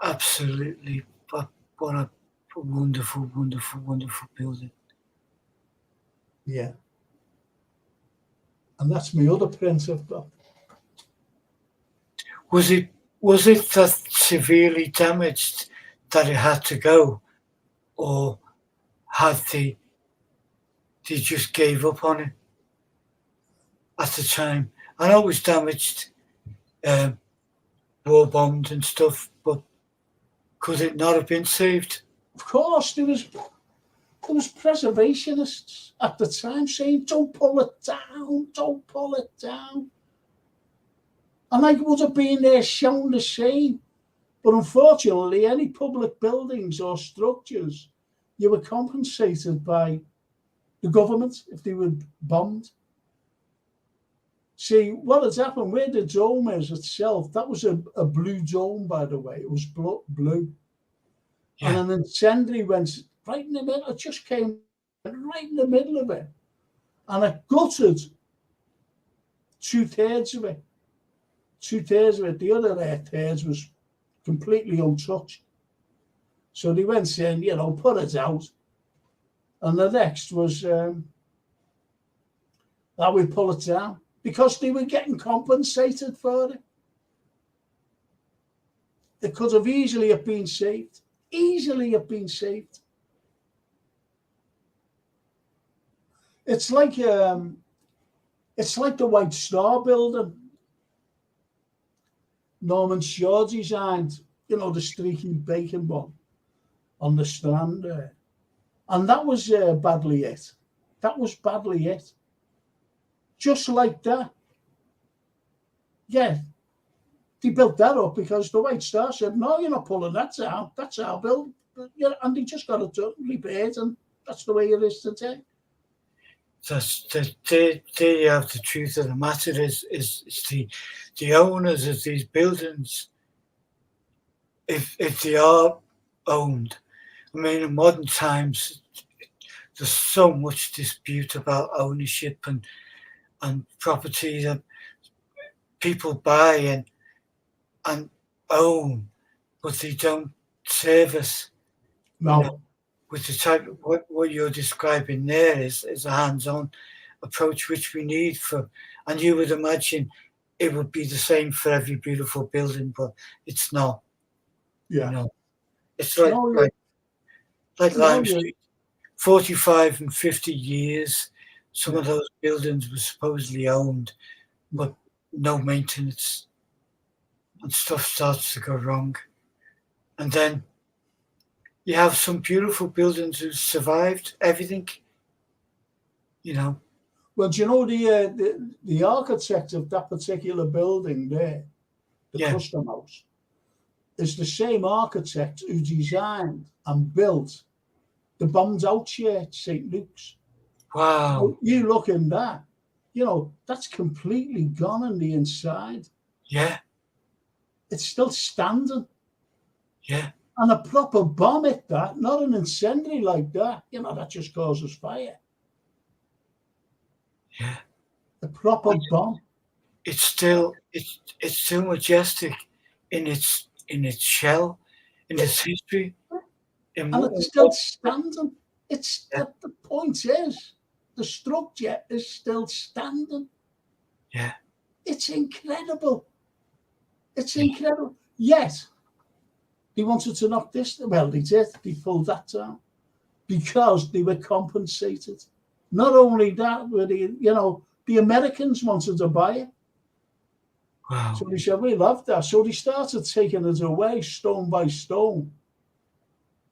Absolutely. But what a wonderful, wonderful, wonderful building. Yeah. And that's my other print I've got. Was it that severely damaged that it had to go, or had they just gave up on it at the time? I know it was damaged, war bombed and stuff, but could it not have been saved? Of course, there was preservationists at the time saying, don't pull it down, don't pull it down. And I would have been there shouting the same. But unfortunately, any public buildings or structures, you were compensated by the government if they were bombed. See, what has happened, where the dome is itself, that was a blue dome, by the way. It was blue. Yeah. And an incendiary went right in the middle. It just came right in the middle of it. And it gutted two-thirds of it. The other thirds was completely untouched. So they went in, put it out. And the next was that we pull it down, because they were getting compensated for it. It could have easily have been saved. It's like the White Star building. Norman Shaw designed, the streaky bacon one on the Strand there. And that was badly hit. Just like that. Yeah. They built that up because the White Star said, no, you're not pulling that down. That's our build. And they just got it done, repaired, and that's the way it is today. there you have the truth of the matter is the owners of these buildings, if they are owned. I mean, in modern times, there's so much dispute about ownership and property that people buy and own, but they don't service. No. You know, with the type of what you're describing there is a hands-on approach which we need for, and you would imagine it would be the same for every beautiful building, but it's not. Yeah. You know, it's like No, like no, Lime Street, 45 and 50 years. Some of those buildings were supposedly owned, but no maintenance, and stuff starts to go wrong. And then you have some beautiful buildings who survived everything, you know. Well, do you know the architect of that particular building there, the Custom House, is the same architect who designed and built the bombed out church, St. Luke's. Wow. You look in that, you know, that's completely gone on the inside. Yeah. It's still standing. Yeah. And a proper bomb at that, not an incendiary like that, you know, that just causes fire. Yeah. A proper bomb. It's still majestic in its shell, in its history. And it's still standing. It's the point is, the structure is still standing. Yeah. It's incredible. It's incredible. Yet, they wanted to knock this. Well, they did. They pulled that down because they were compensated. Not only that, but the Americans wanted to buy it. Wow. So they said, we love that. So they started taking it away stone by stone.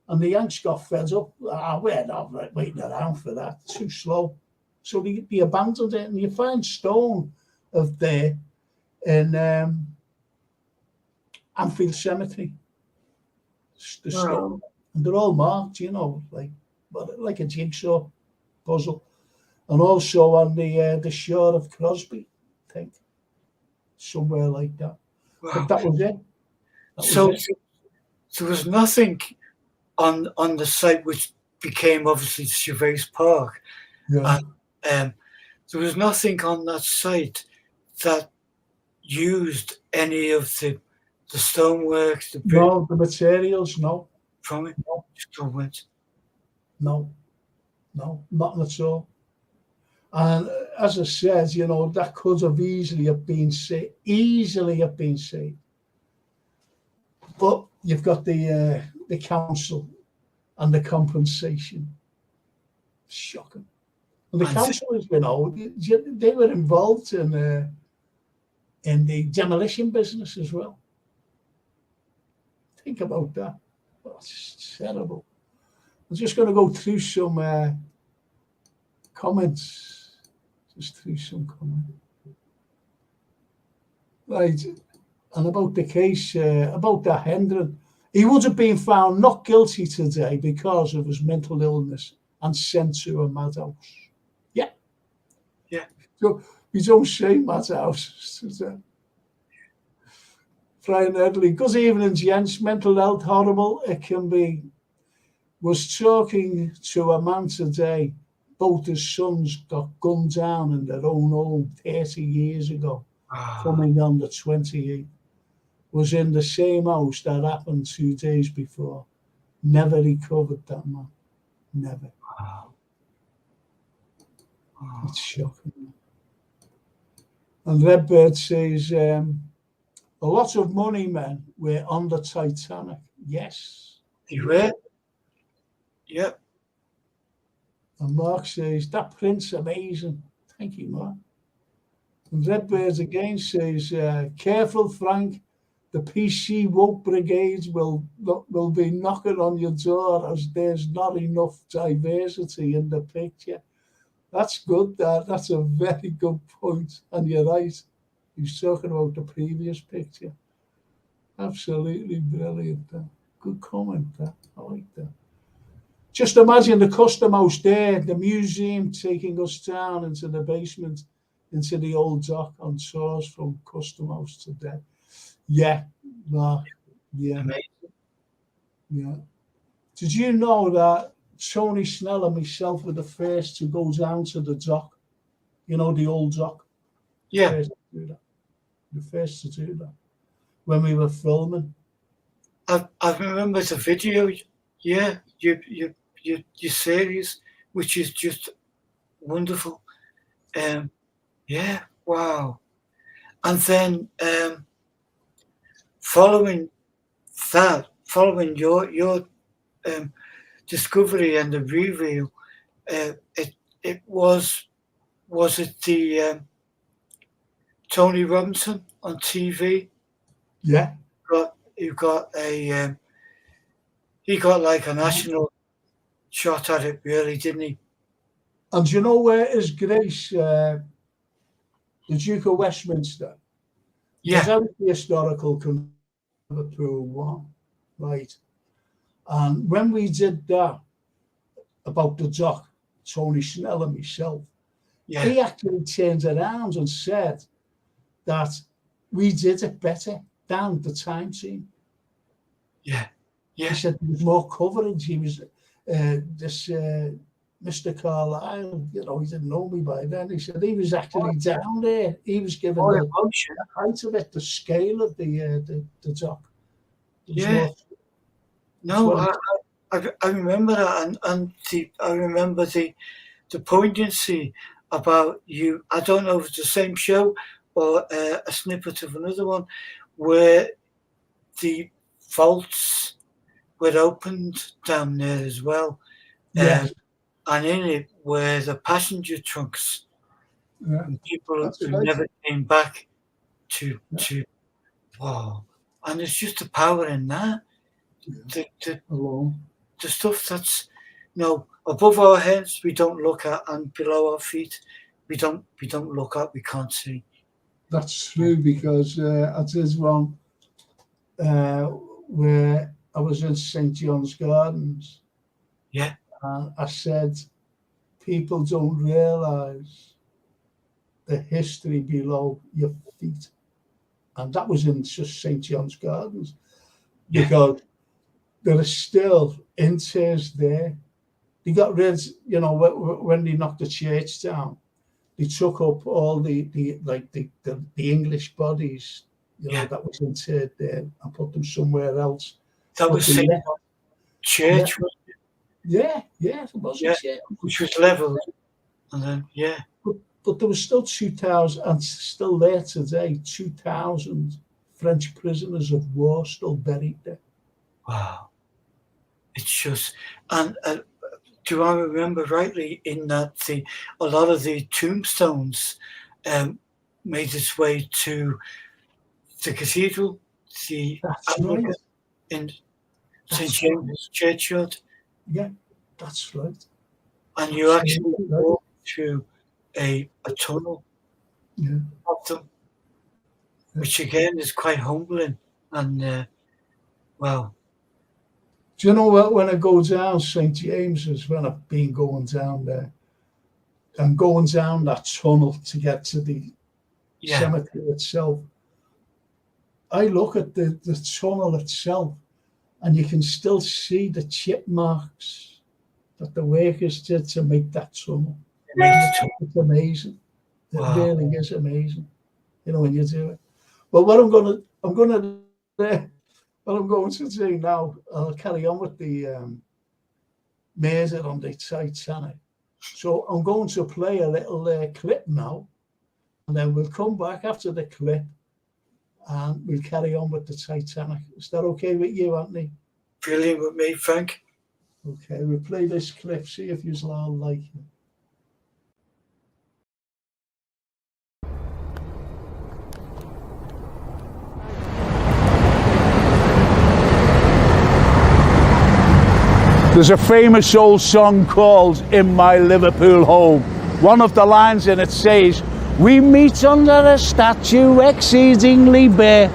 And the Yanks got fed up. We're not waiting around for that. It's too slow. So they abandoned it. And you find stone of there in Anfield Cemetery. The stone. And they're all marked, you know, like a jigsaw puzzle. And also on the shore of Crosby, I think. Somewhere like that. Wow. But that was it. So there was nothing on the site which became obviously Gervais Park. Yeah. And there was nothing on that site that used any of the stonework, the materials, no. From it? No. Still went. No, not at all. And as I said, you know, that could have easily have been saved. But you've got the council and the compensation. Shocking. And the councillors, you know, they were involved in the demolition business as well. Think about that. Oh, it's terrible. I'm just going to go through some comments. Right. And about the case, about that Hendren, he would have been found not guilty today because of his mental illness and sent to a madhouse. Yeah. Yeah. So we don't say madhouse. Brian Edley, good evening, gents. Mental health horrible. It can be. Was talking to a man today. Both his sons got gunned down in their own home 30 years ago. Coming on the 28th. Was in the same house that happened 2 days before. Never recovered, that man. Never. Wow. It's shocking. And Redbird says, a lot of money men were on the Titanic. Yes. They were? Yep. And Mark says, that print's amazing. Thank you, Mark. And Redbird again says, careful, Frank. The PC woke brigades will be knocking on your door as there's not enough diversity in the picture. That's good, Dad. That's a very good point. And you're right. He's talking about the previous picture. Absolutely brilliant. Good comment, that. I like that. Just imagine the custom house there, the museum taking us down into the basement, into the old dock on tours from custom house to there. Yeah, no, yeah, Amazing. yeah. Did you know that Tony Snell and myself were the first to go down to the dock? You know, the old dock. Yeah. First to do that. The first to do that when we were filming. I remember the video. Yeah, your series, which is just wonderful. Yeah, wow. And then following your discovery and the reveal, it was it the Tony Robinson on TV? Yeah. He got like a national shot at it, really, didn't he? And do you know where His Grace, the Duke of Westminster? Yeah. There's the historical Liverpool one, right? And when we did that about the dock, Tony Snell and myself, Yeah. he actually turned around and said that we did it better than the Time team. Yeah. Yeah. He said there was more coverage. He was this Mr. Carlyle, you know, he didn't know me by then. He said he was actually down there. He was given the height of it, the scale of the dock. Yeah. No, I remember that, and I remember the poignancy about you. I don't know if it's the same show or a snippet of another one where the vaults were opened down there as well. Yes. And in it were the passenger trunks. Yeah. And people who never came back to wow. And it's just the power in that. The stuff that's above our heads we don't look at, and below our feet we don't look at, we can't see. That's true, because I did one where I was in St. John's Gardens. Yeah. And I said, people don't realise the history below your feet. And that was in just St. John's Gardens. Because there are still inches there. They got rid, when they knocked the church down, they took up all the English bodies, that was interred there, and put them somewhere else. That was St. Church, wasn't it? Yeah, it was a church. Which was level. And then, But there was still 2,000, and still there today, 2,000 French prisoners of war still buried there. Wow. It's just, and do I remember rightly in that a lot of the tombstones made its way to the cathedral, right. In St. James Churchyard? Yeah, that's right. And you actually walk through a tunnel of them, which again is quite humbling. And wow. Do you know what? When I go down St. James's, when I've been going down there, and going down that tunnel to get to the cemetery itself, I look at the tunnel itself, and you can still see the chip marks that the workers did to make that tunnel. It's amazing. It really is amazing, when you do it. But what I'm going to do now, I'll carry on with the murder on the Titanic. So I'm going to play a little clip now, and then we'll come back after the clip, and we'll carry on with the Titanic. Is that okay with you, Anthony? Brilliant with me, Frank. Okay, we'll play this clip, see if you all like it. There's a famous old song called "In My Liverpool Home." One of the lines in it says, "We meet under a statue exceedingly bare."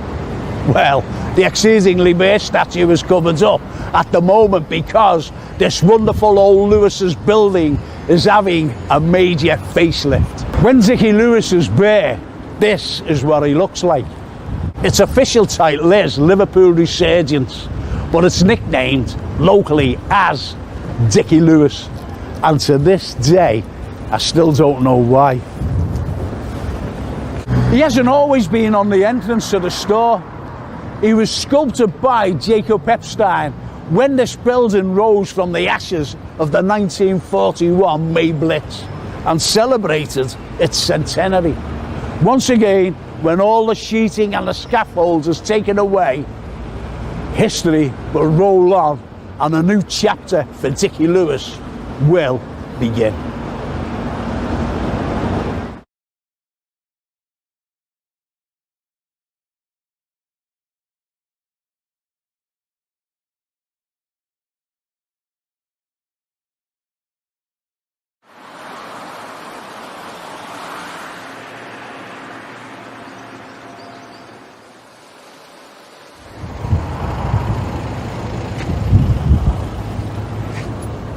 Well, The exceedingly rare statue is covered up at the moment because this wonderful old Lewis's building is having a major facelift. When Dickie Lewis is bare, this is what he looks like. Its official title is Liverpool Resurgence, but it's nicknamed locally as Dickie Lewis, and to this day I still don't know why. He hasn't always been on the entrance to the store. He was sculpted by Jacob Epstein when this building rose from the ashes of the 1941 May Blitz and celebrated its centenary. Once again, when all the sheeting and the scaffolds is taken away, history will roll on and a new chapter for Dickie Lewis will begin.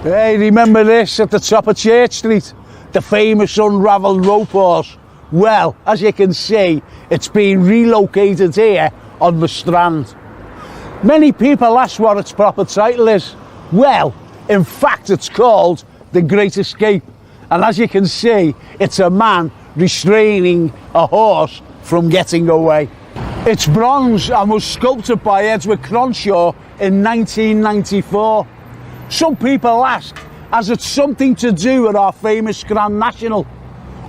Hey, remember this at the top of Church Street? The famous unravelled rope horse? Well, as you can see, it's been relocated here on the Strand. Many people ask what its proper title is. Well, in fact, it's called The Great Escape. And as you can see, it's a man restraining a horse from getting away. It's bronze and was sculpted by Edward Cronshaw in 1994. Some people ask, has it something to do with our famous Grand National?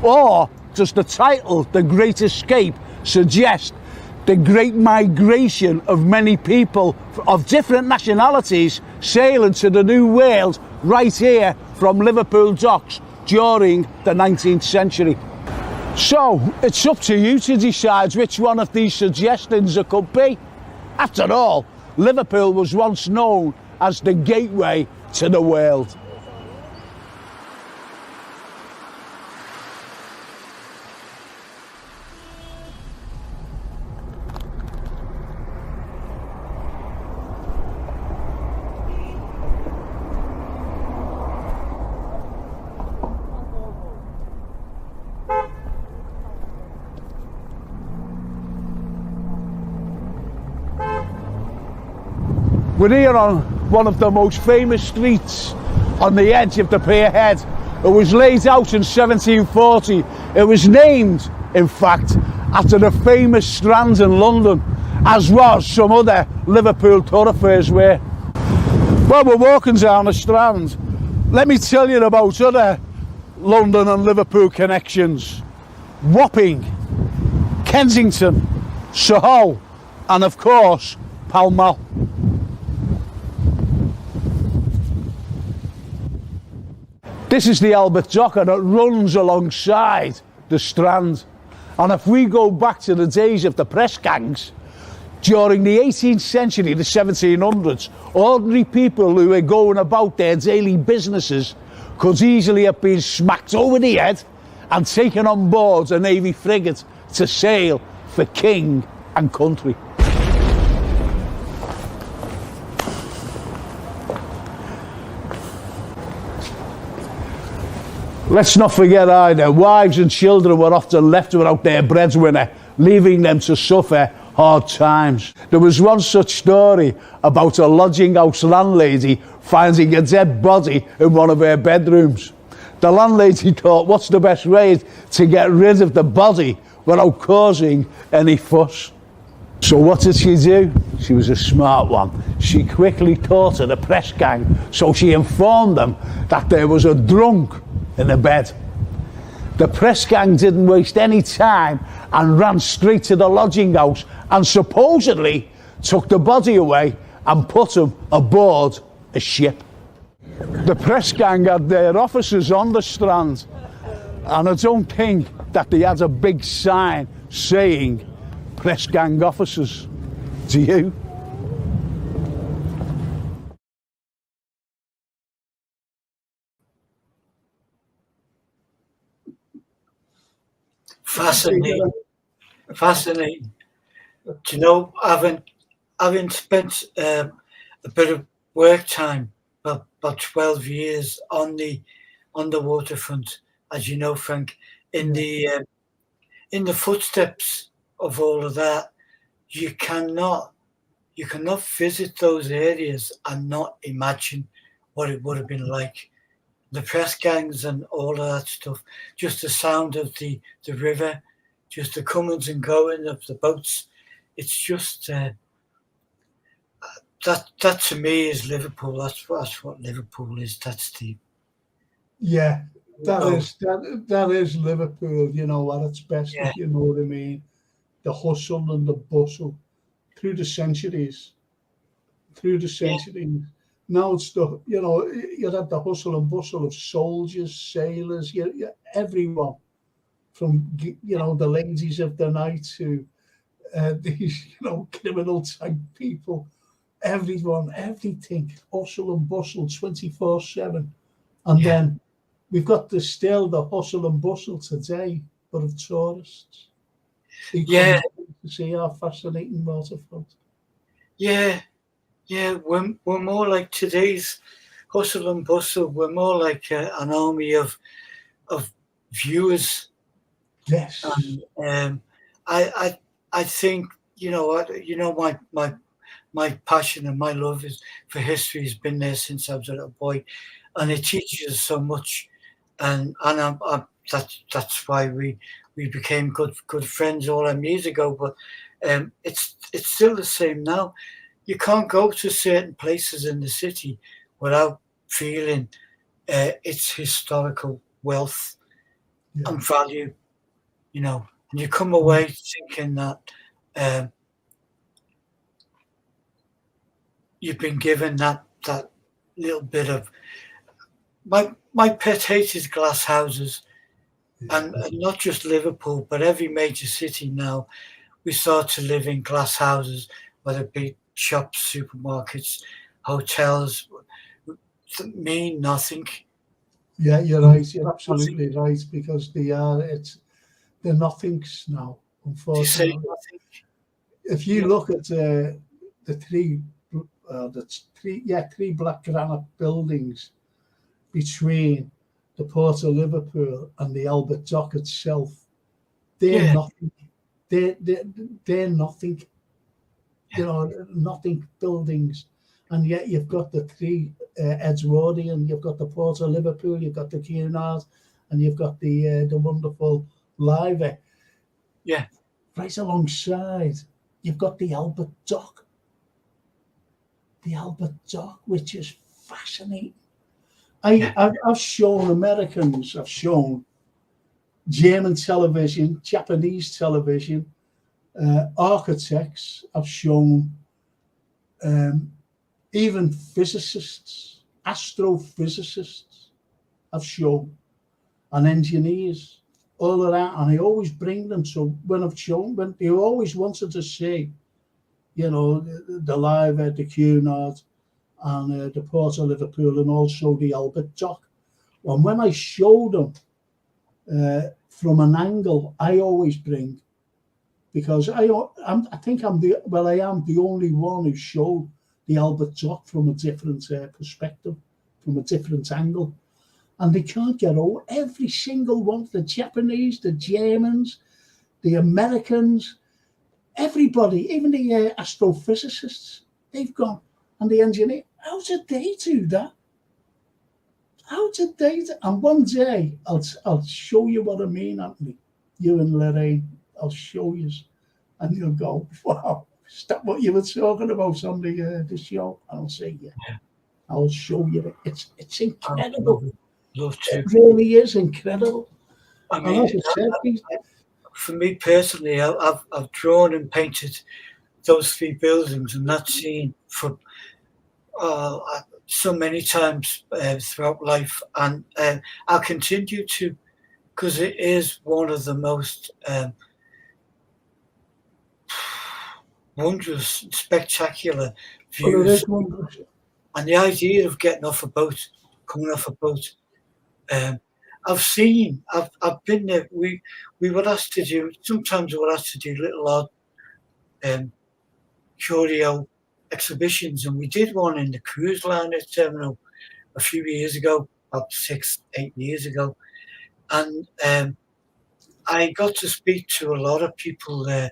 Or does the title, The Great Escape, suggest the great migration of many people of different nationalities sailing to the New World right here from Liverpool docks during the 19th century? So, it's up to you to decide which one of these suggestions it could be. After all, Liverpool was once known as the gateway to the world. We're here on one of the most famous streets on the edge of the Pier Head. It was laid out in 1740. It was named, in fact, after the famous Strand in London, as was some other Liverpool thoroughfares were. While we're walking down the Strand, let me tell you about other London and Liverpool connections. Wapping, Kensington, Soho, and of course, Pall Mall. This is the Albert Dock and it runs alongside the Strand. And if we go back to the days of the press gangs, during the 18th century, the 1700s, ordinary people who were going about their daily businesses could easily have been smacked over the head and taken on board a Navy frigate to sail for king and country. Let's not forget either, wives and children were often left without their breadwinner, leaving them to suffer hard times. There was one such story about a lodging house landlady finding a dead body in one of her bedrooms. The landlady thought, what's the best way to get rid of the body without causing any fuss? So what did she do? She was a smart one. She quickly thought of the press gang, so she informed them that there was a drunk in the bed. The press gang didn't waste any time and ran straight to the lodging house and supposedly took the body away and put him aboard a ship. The press gang had their offices on the Strand, and I don't think that they had a big sign saying press gang officers. Do you? Fascinating. Fascinating. Do you know, having spent a bit of work time, about 12 years on the waterfront, as you know, Frank, in the footsteps of all of that, you cannot visit those areas and not imagine what it would have been like. The press gangs and all of that stuff, just the sound of the river, just the comings and going of the boats. It's just that to me is Liverpool. That's what Liverpool is. That's the that is Liverpool. You know, at its best, if you know what I mean. The hustle and the bustle through the centuries. Now it's the, you know, you have the hustle and bustle of soldiers, sailors, everyone, from, you know, the ladies of the night to these, you know, criminal type people. Everyone, everything, hustle and bustle, 24/7, and then we've got still the hustle and bustle today, but of tourists. Who come to see our fascinating waterfront. We're more like today's hustle and bustle. We're more like an army of viewers. Yes. And I think, you know, my passion and my love for history has been there since I was a little boy, and it teaches us so much. And that's why we became good friends all them years ago. But it's still the same now. You can't go to certain places in the city without feeling its historical wealth and value, you know. And you come away thinking that you've been given that little bit of my pet hate is glass houses, and not just Liverpool, but every major city now. We start to live in glass houses, whether it be shops, supermarkets, hotels, that mean nothing. Yeah, you're right. You're absolutely right, because they're nothings now, unfortunately. If you look at the three black granite buildings between the Port of Liverpool and the Albert Dock itself, they're nothing. They're nothing. You know, nothing buildings, and yet you've got the three Edgewardian, you've got the Port of Liverpool, you've got the Cunard, and you've got the wonderful Liver. Yeah. Right alongside, you've got the Albert Dock. The Albert Dock, which is fascinating. I've shown Americans, I've shown German television, Japanese television, architects, I've shown even physicists, astrophysicists, I've shown, and engineers, all of that. And I always bring them. So when they always wanted to see, you know, the Liver, the Cunard, and the Port of Liverpool, and also the Albert Dock. And when I show them from an angle, I always bring, because I think I am the only one who showed the Albert Dock from a different perspective, from a different angle. And they can't get over every single one, the Japanese, the Germans, the Americans, everybody, even the astrophysicists, they've gone, and the engineer, how did they do that? How did they do? And one day, I'll show you what I mean, Anthony, you and Lorraine, I'll show you, and you'll go, wow, is that what you were talking about on the show? And I'll say, yeah, I'll show you. It's incredible. Love to. It really is incredible. I mean, for me personally, I've drawn and painted those three buildings and that scene for so many times throughout life, and I'll continue to, because it is one of the most wondrous, spectacular views. And the idea of getting off a boat, coming off a boat, I've been there. We were asked to do, sometimes we were asked to do little odd curio exhibitions, and we did one in the cruise liner terminal a few years ago, about 6-8 years ago, and I got to speak to a lot of people there.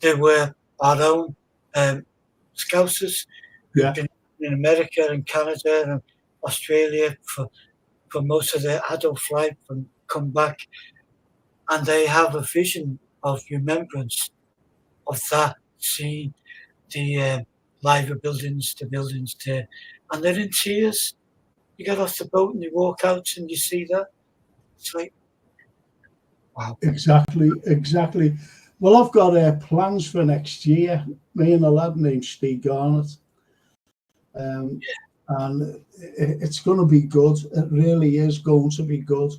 There were our own Scousers who've been in America and Canada and Australia for most of their adult life and come back, and they have a vision of remembrance of that, seeing the live buildings, the buildings there, and they're in tears. You get off the boat and you walk out and you see that. It's like, wow. Exactly. Well, I've got plans for next year. Me and a lad named Steve Garnett. And it's going to be good. It really is going to be good,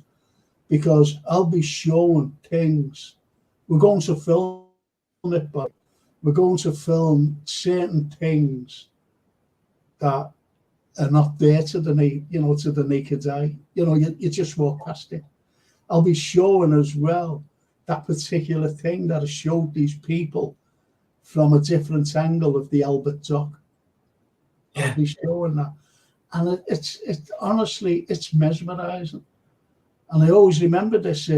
because I'll be showing things. We're going to film it, but we're going to film certain things that are not there to the naked eye. You just walk past it. I'll be showing as well that particular thing that I showed these people from a different angle of the Albert Dock. I'll be showing that. And it's honestly, it's mesmerizing. And I always remember this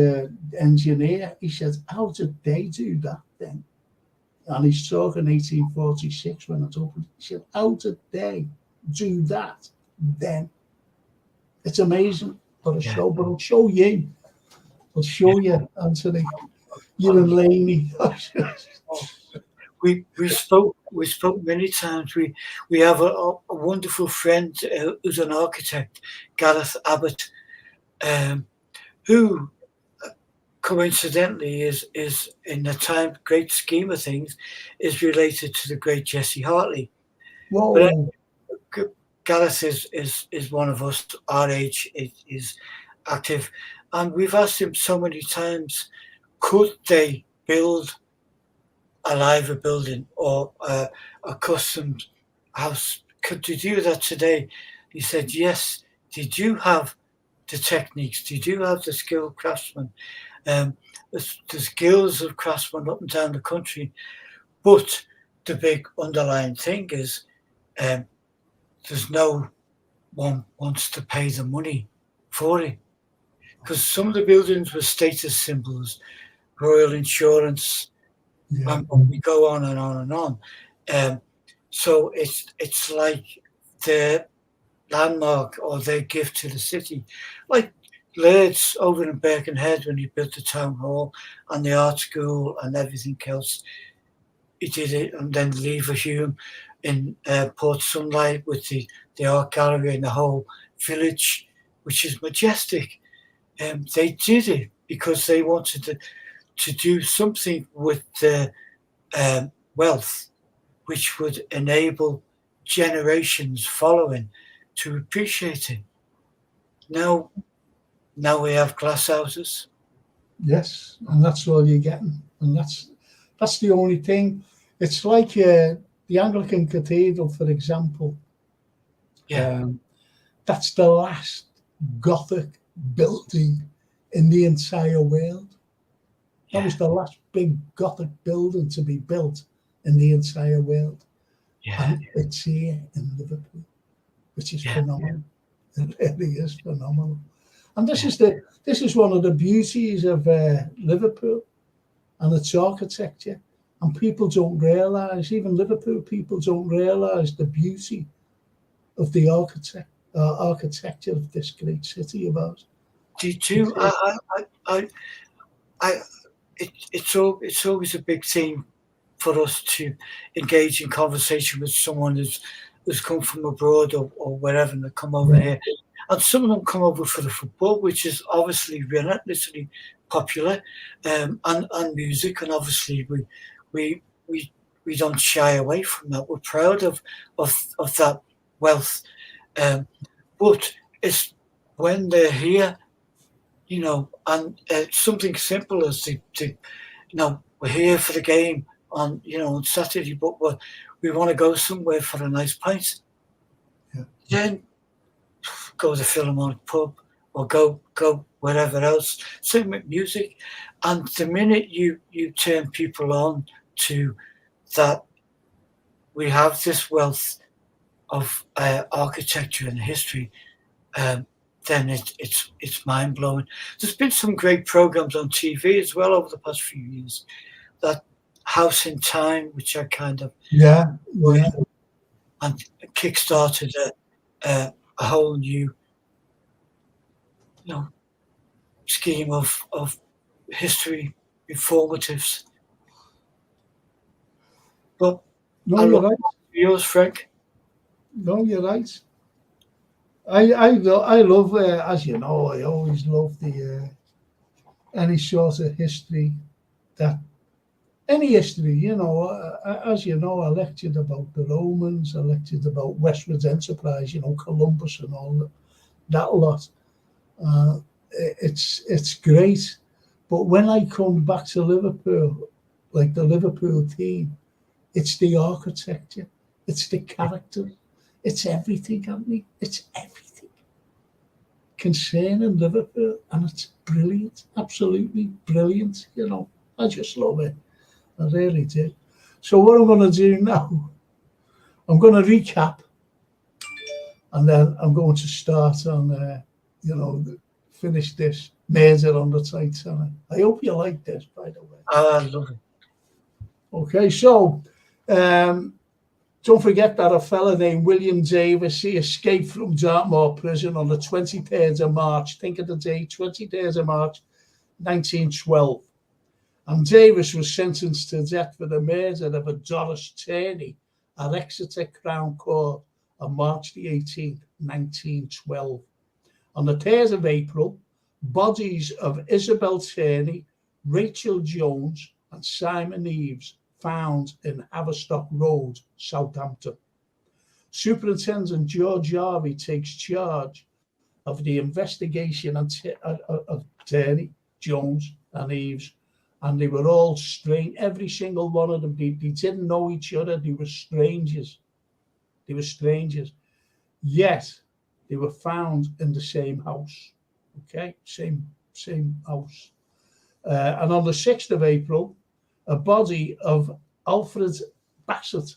engineer. He said, how did they do that then? And he's talking 1846 when it's opened. He said, how did they do that then? It's amazing. But I'll show you. I'll show you, Anthony. You and Laney. We spoke many times. We have a wonderful friend who's an architect, Gareth Abbott, who coincidentally is in the great scheme of things is related to the great Jesse Hartley. Whoa. But Gareth is one of us. Our age is active, and we've asked him so many times, could they build a live building or a custom house? Could you do that today? He said, yes. They do have the techniques. They do have the skilled craftsmen. The skills of craftsmen up and down the country. But the big underlying thing is there's no one wants to pay the money for it. Because some of the buildings were status symbols, Royal Insurance, and we go on and on and on. So it's like their landmark or their gift to the city. Like Laird's over in Birkenhead, when he built the town hall and the art school and everything else, he did it. And then Leverhulme in Port Sunlight with the art gallery and the whole village, which is majestic. They did it because they wanted to do something with the wealth, which would enable generations following to appreciate it. Now we have glass houses. Yes, and that's all you're getting, and that's the only thing. It's like the Anglican Cathedral, for example. That's the last Gothic building in the entire world. That was the last big Gothic building to be built in the entire world. And it's here in Liverpool, which is phenomenal. It really is phenomenal. And this is one of the beauties of Liverpool and its architecture. And people don't realise, even Liverpool people don't realise the beauty of the architecture of this great city of ours. It's always a big theme for us to engage in conversation with someone who's come from abroad or wherever, and they come over here. And some of them come over for the football, which is obviously relentlessly popular, and music, and obviously we don't shy away from that. We're proud of that wealth, but it's when they're here, and something simple as we're here for the game on Saturday, but we want to go somewhere for a nice pint. Then go to the Philharmonic pub or go wherever else. Same with music, and the minute you turn people on to that we have this wealth of architecture and history, then it's mind blowing. There's been some great programs on TV as well over the past few years. That House in Time, which I kind of and kickstarted a whole new, scheme of history informatives. But no, you're right. Yours, Frank. No, you're right. I love, as you know, I always love the any sort of history any history, as you know, I lectured about the Romans, I lectured about Westward's enterprise, Columbus and all that lot. It's great, but when I come back to Liverpool, like the Liverpool team, it's the architecture, it's the character, it's everything, Anthony. It's everything concerning Liverpool, and it's brilliant, absolutely brilliant. I just love it. I really do. So what I'm going to do now, I'm going to recap, and then I'm going to start on, finish this Murder on the Titanic. I hope you like this, by the way. I love it. Okay, so don't forget that a fella named William Davis, he escaped from Dartmoor prison on the 23rd of March. Think of the date, 23rd of March, 1912. And Davis was sentenced to death for the murder of a Doris Turney at Exeter Crown Court on March the 18th, 1912. On the 3rd of April, bodies of Isabel Turney, Rachel Jones, and Simon Eves found in Haverstock Road, Southampton. Superintendent George Harvey takes charge of the investigation of Turney, Jones, and Eves. And they were all strange. Every single one of them, they didn't know each other. They were strangers. Yet they were found in the same house. Okay, same house. And on the 6th of April, a body of Alfred Bassett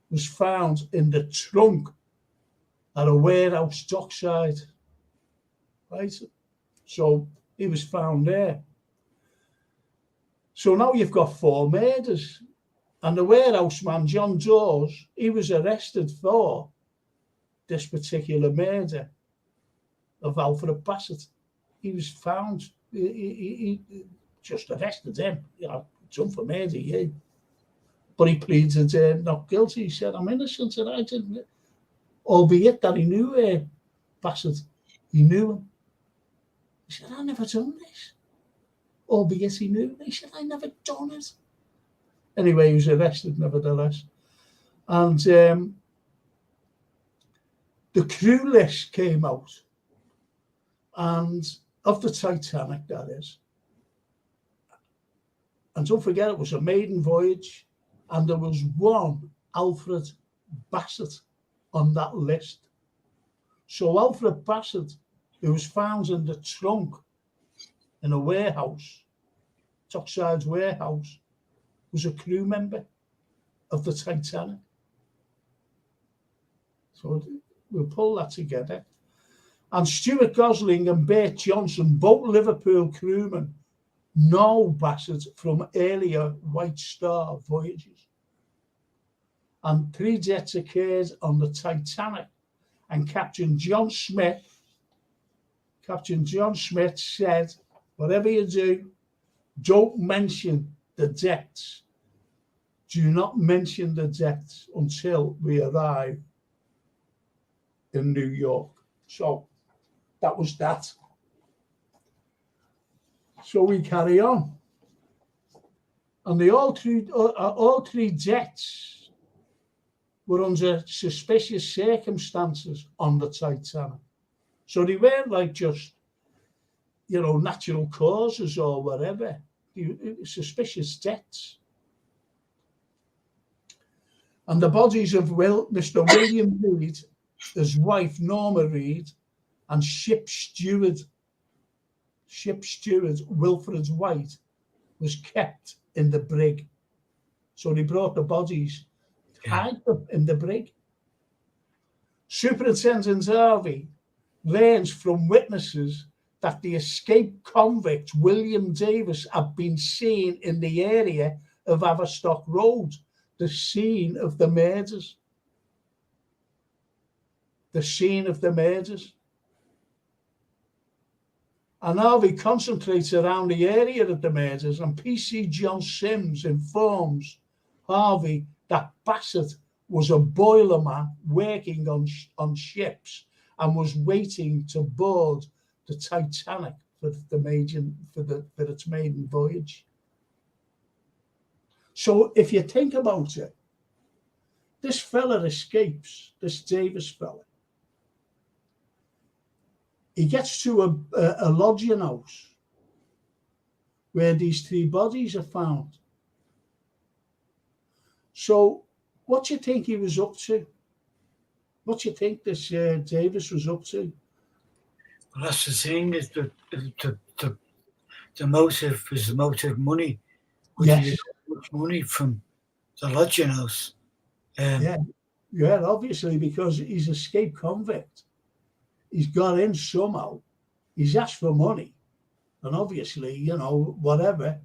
was found in the trunk at a warehouse dockside. Right? So he was found there. So now you've got 4 murders. And the warehouse man, John Dawes, he was arrested for this particular murder of Alfred Bassett. He was found, he just arrested him, done for murder, yeah. But he pleaded not guilty. He said, I'm innocent and I didn't, albeit that he knew Bassett. He knew him. He said, I never done this. Albeit he knew. He said, I never done it. Anyway, he was arrested nevertheless. And the crew list came out, and of the Titanic, that is. And don't forget, it was a maiden voyage, and there was one Alfred Bassett on that list. So Alfred Bassett, who was found in the trunk in a warehouse, Dockside's warehouse, was a crew member of the Titanic. So we'll pull that together. And Stuart Gosling and Bert Johnson, both Liverpool crewmen, know Bassett from earlier White Star voyages. And 3 deaths occurred on the Titanic. And Captain John Smith said, whatever you do, don't mention the deaths. Do not mention the deaths until we arrive in New York. So that was that. So we carry on. And all three deaths were under suspicious circumstances on the Titanic. So they weren't like just, natural causes or whatever. Suspicious deaths. And the bodies of Mr. William Reed, his wife Norma Reed, and ship steward Wilfred White was kept in the brig. So they brought the bodies hide them in the brig. Superintendent Harvey learns from witnesses that the escaped convict William Davis had been seen in the area of Haverstock Road, the scene of the murders. The scene of the murders. And Harvey concentrates around the area of the murders, and PC John Sims informs Harvey that Bassett was a boilerman working on ships and was waiting to board the Titanic for its maiden voyage. So if you think about it, this fella escapes, this Davis fella. He gets to a lodging house where these 3 bodies are found. So what do you think he was up to? What do you think this Davis was up to? Well, that's the thing, is the motive is the motive money. Yes. Much money from the lodging house. Yeah, obviously, because he's a escaped convict. He's got in somehow. He's asked for money. And obviously, whatever.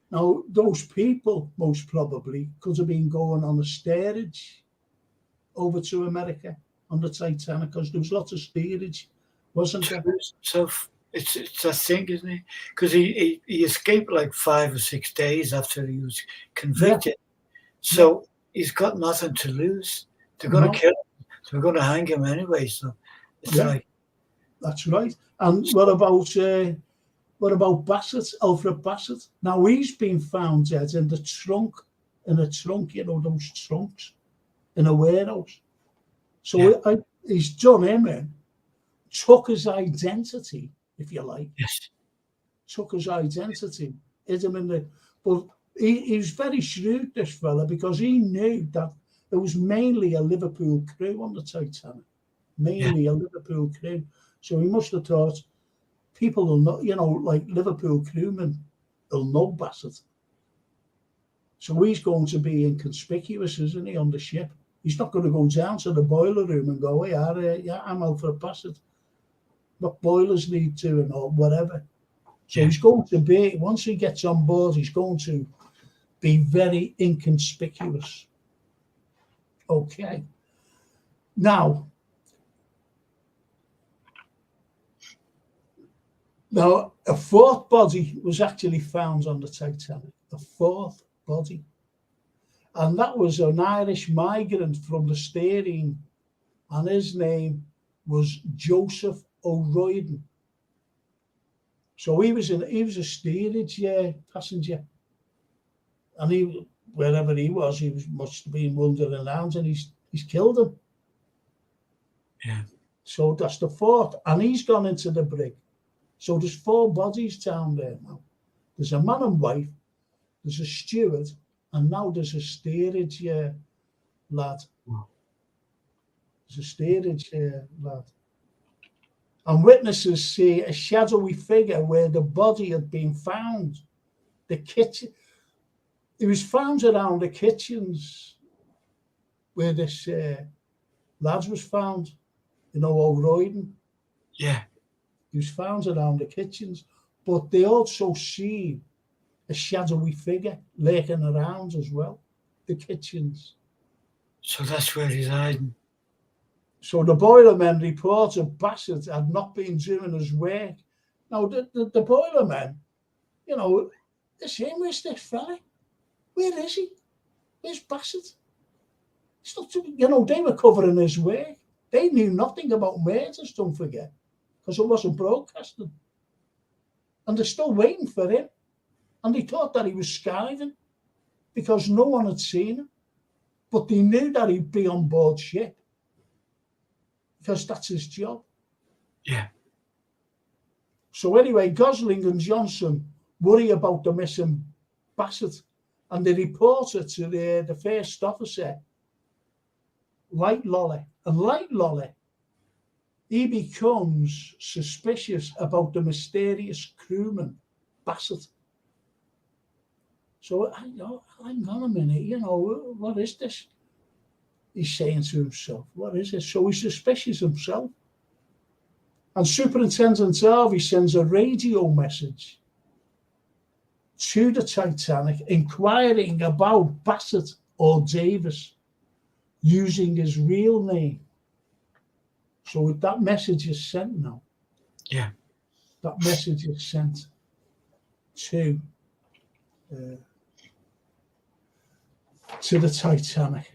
Now, those people most probably could have been going on a steerage over to America on the Titanic, because there was lots of steerage, wasn't there? So it's that thing, isn't it? Because he escaped like 5 or 6 days after he was convicted. Yeah. So he's got nothing to lose. They're going to kill him. They're going to hang him anyway. So it's like, that's right. And what about Bassett, Alfred Bassett? Now he's been found dead in a trunk, those trunks in a warehouse. So he's done him in, took his identity, if you like. Yes. Took his identity, hid him in the. But he was very shrewd, this fella, because he knew that it was mainly a Liverpool crew on the Titanic. Mainly a Liverpool crew. So he must have thought people will know, like Liverpool crewmen will know Bassett. So he's going to be inconspicuous, isn't he, on the ship? He's not going to go down to the boiler room and go, hey, I'm Alfred Bassett. What boilers need doing or whatever. So he's going to be, once he gets on board, he's going to be very inconspicuous. Okay. Now, a 4th body was actually found on the Titanic. A 4th body. And that was an Irish migrant from the steering, and his name was Joseph O'Riordan. So he was a steerage passenger, and wherever he was, must have been wandering around, and he's killed him. Yeah. So that's the 4th, and he's gone into the brig. So there's 4 bodies down there now. There's a man and wife, there's a steward, and now there's a steerage lad. There's a steerage lad. And witnesses see a shadowy figure where the body had been found. The kitchen. It was found around the kitchens where this lad was found, O'Riordan. Yeah. He was found around the kitchens, but they also see a shadowy figure lurking around as well, the kitchens. So that's where he's hiding. So the boilermen reported Bassett had not been doing his work. Now, the boilermen, they're saying, where's this fella? Where is he? Where's Bassett? It's not, they were covering his work. They knew nothing about murders, don't forget, because it wasn't broadcasted. And they're still waiting for him. And they thought that he was skiving because no one had seen him. But they knew that he'd be on board ship, because that's his job. Yeah. So anyway, Gosling and Johnson worry about the missing Bassett, and they report it to the first officer, Light Lolly. And Light Lolly, he becomes suspicious about the mysterious crewman, Bassett. So, hang on a minute, what is this? he's saying to himself, what is it? So he's suspicious himself. And Superintendent Harvey sends a radio message to the Titanic inquiring about Bassett or Davis using his real name. So that message is sent now. Yeah. That message is sent to the Titanic.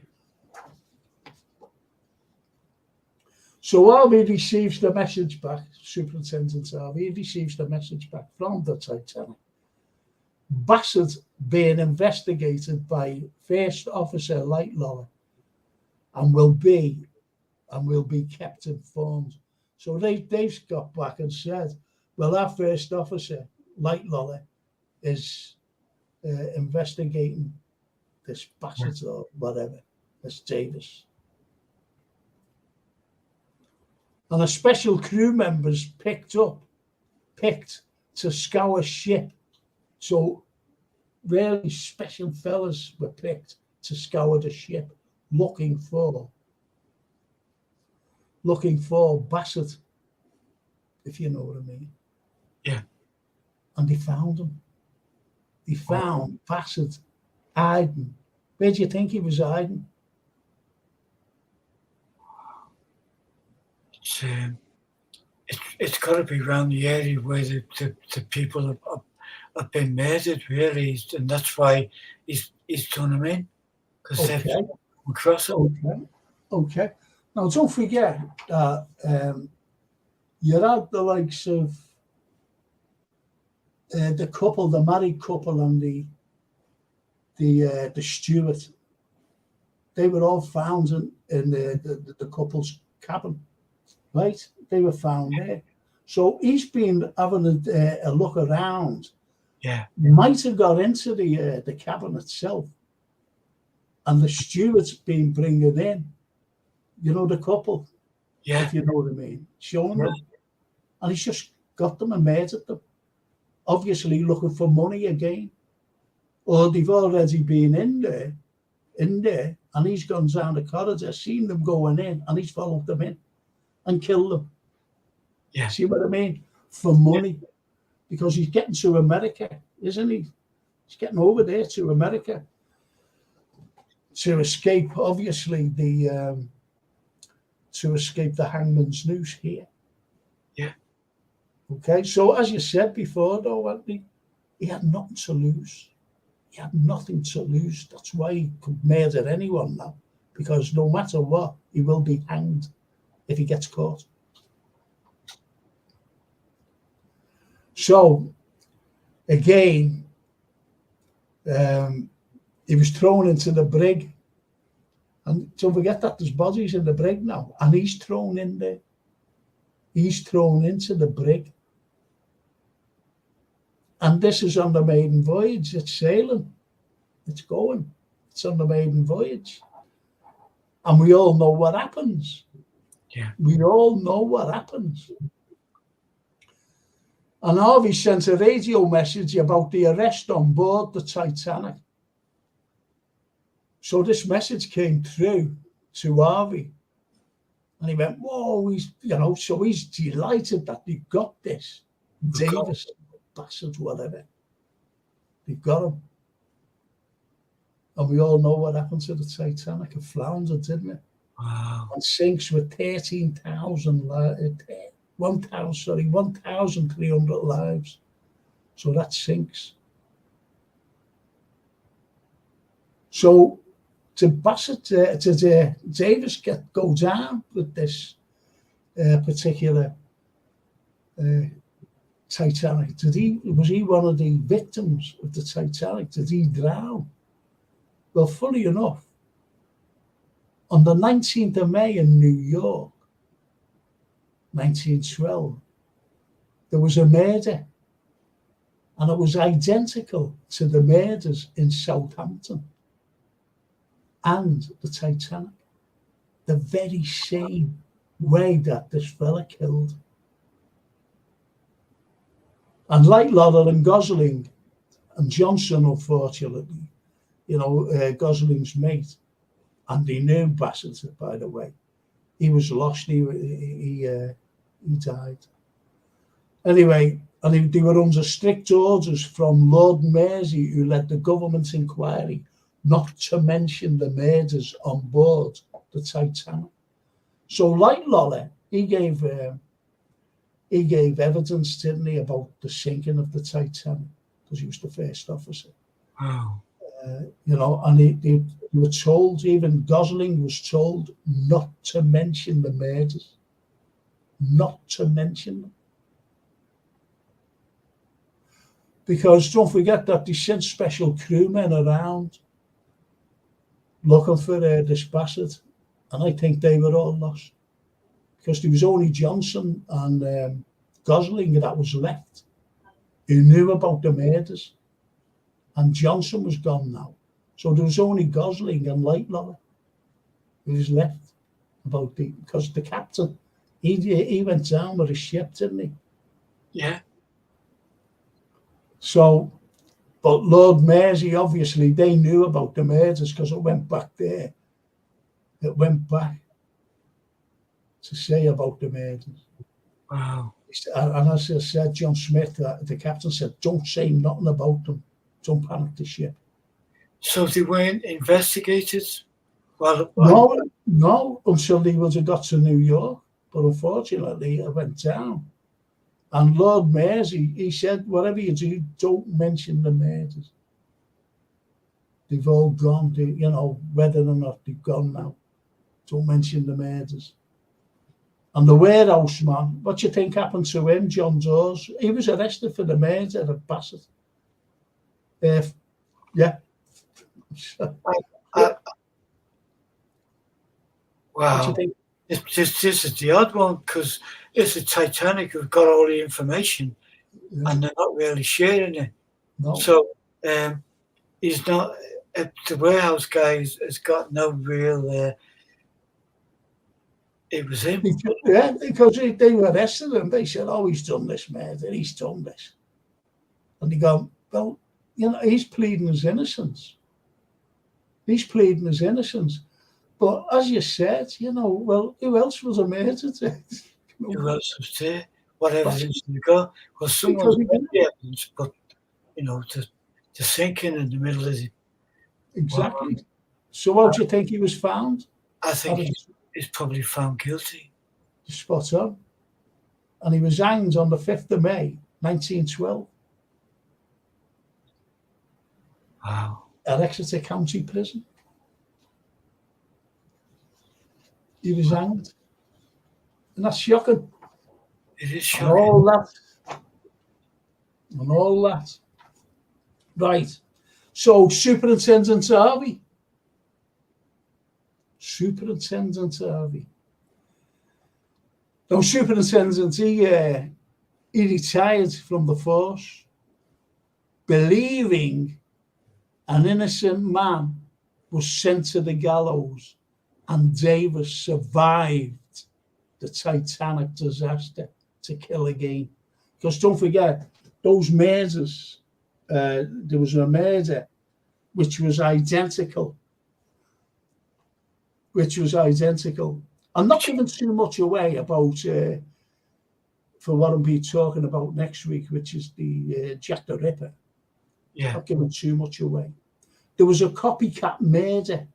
So Harvey receives the message back, Superintendent Harvey receives the message back from the Titanic. Bassett being investigated by First Officer Lightlolly and will be kept informed. So they've got back and said, well, our First Officer Lightlolly is investigating this Bassett or whatever, this Davis. And a special crew members picked to scour ship. So really special fellas were picked to scour the ship looking for Bassett, if you know what I mean. Yeah. And they found him. They found Bassett hiding. Where do you think he was hiding? It's got to be around the area where the people have been murdered, really, and that's why he's done them in, because they've come across it. Okay. Now don't forget that you had the likes of the couple, the married couple, and the steward. They were all found in the couple's cabin. Right, they were found there. So he's been having a look around. Yeah, he might have got into the cabin itself, and the steward's been bringing in, the couple. Yeah, if you know what I mean, showing them, and he's just got them and murdered them. Obviously looking for money again, or they've already been in there, and he's gone down the corridor, seen them going in, and he's followed them in and killed them. Yeah. See what I mean? For money. Because he's getting to America, isn't he? He's getting over there to America to escape, obviously, the hangman's noose here. Yeah. Okay, so as you said before, though, Anthony, he had nothing to lose. He had nothing to lose. That's why he could murder anyone now, because no matter what, he will be hanged if he gets caught. So, again, he was thrown into the brig. And don't forget that there's bodies in the brig now. And he's thrown in there. He's thrown into the brig. And this is on the maiden voyage. It's sailing. It's going. It's on the maiden voyage. And we all know what happens. Yeah. We all know what happens. And Harvey sent a radio message about the arrest on board the Titanic. So this message came through to Harvey. And he went, whoa, so he's delighted that they got this. Davis, Bassett, whatever. They've got him. And we all know what happened to the Titanic. It floundered, didn't it? Wow. And sinks with 1,300 lives. So that sinks. So to Bassett, to Davis go down with this particular Titanic? Was he one of the victims of the Titanic? Did he drown? Well, funny enough, on the 19th of May in New York, 1912, there was a murder, and it was identical to the murders in Southampton and the Titanic. The very same way that this fella killed. And like Lauderdale and Gosling and Johnson, unfortunately, Gosling's mate, And they knew Bassett, by the way. He was lost. He died. Anyway, and they were under strict orders from Lord Mersey, who led the government inquiry, not to mention the murders on board the Titanic. So, like Lolly, he gave evidence, didn't he, about the sinking of the Titanic, because he was the first officer. Wow. You know, and they were told, even Gosling was told not to mention the murders, not to mention them. Because don't forget that they sent special crewmen around looking for this Bassett, and I think they were all lost. Because there was only Johnson and Gosling that was left who knew about the murders. And Johnson was gone now. So there was only Gosling and Lightlolly who was left because the captain, he went down with a ship, didn't he? Yeah. So, but Lord Mersey, obviously, they knew about the murders because it went back there. It went back to say about the murders. Wow. And as I said, John Smith, the captain said, don't say nothing about them. Don't panic the ship. So they weren't investigated? Well, No, until they would have got to New York. But unfortunately, it went down. And Lord Mersey, he said, whatever you do, don't mention the murders. They've all gone, you know, whether or not they've gone now. Don't mention the murders. And the warehouse man, what do you think happened to him, John Dawes? He was arrested for the murder of Bassett. Yeah. Wow. This is the odd one, because it's the Titanic who've got all the information, and they're not really sharing it. No. So he's not, the warehouse guy has got no real, it was him. Yeah, because they were arrested and they said, oh, he's done this murder, he's done this. And they go, well, you know, he's pleading his innocence. He's pleading his innocence. But as you said, you know, well, who else was murdered? Who else was there? What evidence you got? Well, someone's got the evidence, but, you know, the sinking in the middle of it. Exactly. Well, so how do you think he was found? I think he's probably found guilty. Spot on. And he was hanged on the 5th of May, 1912. Wow. At Exeter County Prison. He was hanged. And that's shocking. It is shocking. And all that. And all that. Right. So, Superintendent Harvey. Superintendent Harvey. Now, Superintendent, he retired from the force, believing an innocent man was sent to the gallows and Davis survived the Titanic disaster to kill again. Because don't forget, those murders, there was a murder which was identical. I'm not giving too much away about, for what I'll be talking about next week, which is the Jack the Ripper. Yeah. Not giving too much away. There was a copycat murder.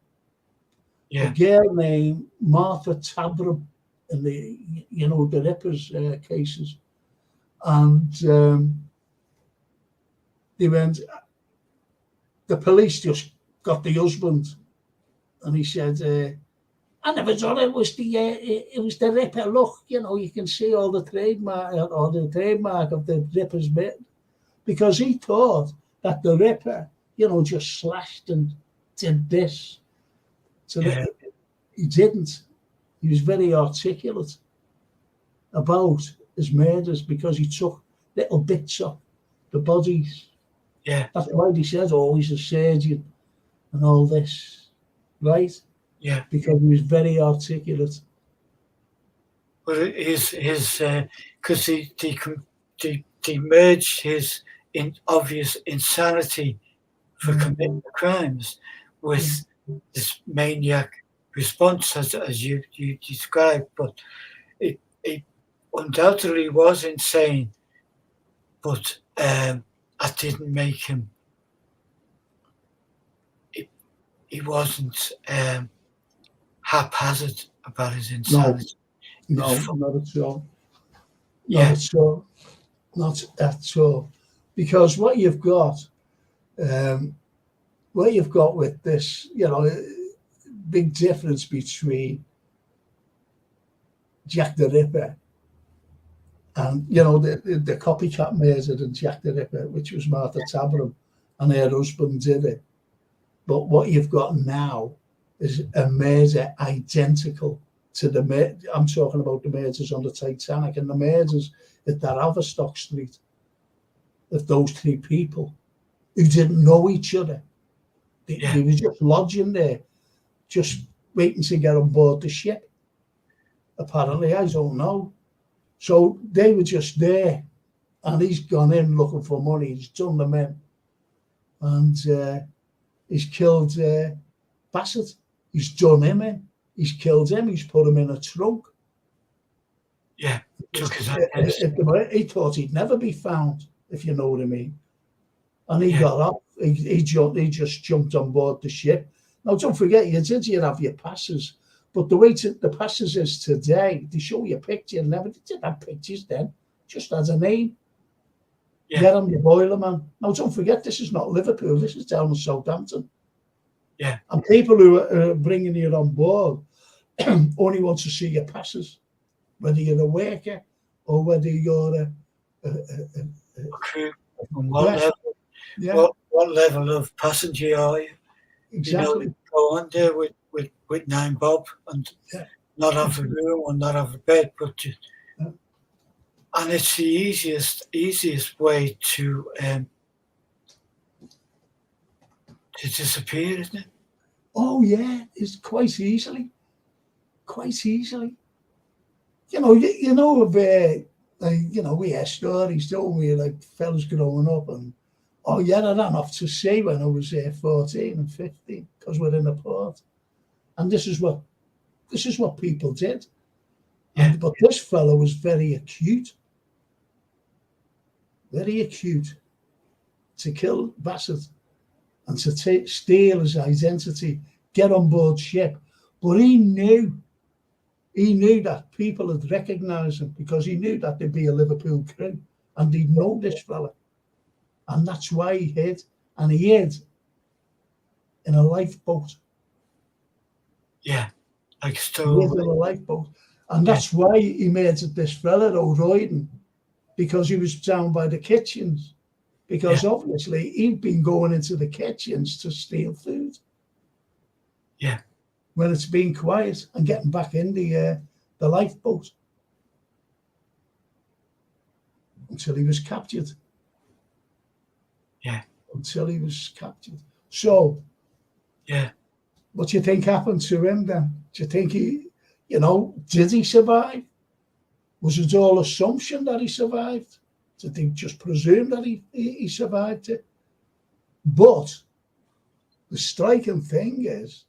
Yeah. A girl named Martha Tabram in the, you know, the Rippers cases. And they went, the police just got the husband and he said, I never thought it was the Ripper. Look, you know, you can see all the trademark of the Ripper's bit. Because he thought that the Ripper, you know, just slashed and did this. So he didn't. He was very articulate about his murders because he took little bits of the bodies. Yeah. That's why he said, oh, he's a surgeon and all this, right? Yeah. Because he was very articulate. Well, because they merged his obvious insanity for committing the crimes with this maniac response as you described, but it undoubtedly was insane, but that didn't make him. He wasn't haphazard about his insanity. No, not at all. Yeah. Not at all. Not at all. Because what you've got with this, big difference between Jack the Ripper and, the copycat murder than Jack the Ripper, which was Martha Tabram, and her husband did it. But what you've got now is a murder identical to I'm talking about the murders on the Titanic and the murders at that Haverstock Street of those three people who didn't know each other. They were just lodging there, just waiting to get on board the ship. Apparently, I don't know. So they were just there, and he's gone in looking for money. He's done them in, and he's killed Bassett. He's done him in. He's killed him. He's put him in a trunk. Yeah, took his he thought he'd never be found, if you know what I mean. And he got up. He just jumped on board the ship. Now, don't forget, you have your passes. But the way the passes is today, they show you a picture. And they didn't have pictures then, just as a name. Yeah. Get on your boiler, man. Now, don't forget, this is not Liverpool. This is down in Southampton. Yeah. And people who are bringing you on board only want to see your passes, whether you're a worker or whether you're a crew. What level of passenger are you? Exactly. Go on there with 9 bob and not have a room or not have a bed, but just, and it's the easiest way to disappear, isn't it? Oh yeah, it's quite easily. We hear stories, don't we? Like fellas growing up and I ran off to sea when I was 14 and 15 because we're in a port, and this is what people did. Yeah. But this fellow was very acute to kill Bassett and to steal his identity, get on board ship. But he knew that people had recognised him because he knew that there'd be a Liverpool crew and he'd know this fella. And that's why he hid. And he hid in a lifeboat. Yeah, like He hid in a lifeboat. And that's why he made it this fella, O'Royden, because he was down by the kitchens. Because obviously he'd been going into the kitchens to steal food. Yeah. When it's been quiet and getting back in the lifeboat. Until he was captured. Yeah. Until he was captured. So, what do you think happened to him then? Do you think did he survive? Was it all assumption that he survived? Did they just presume that he survived it? But the striking thing is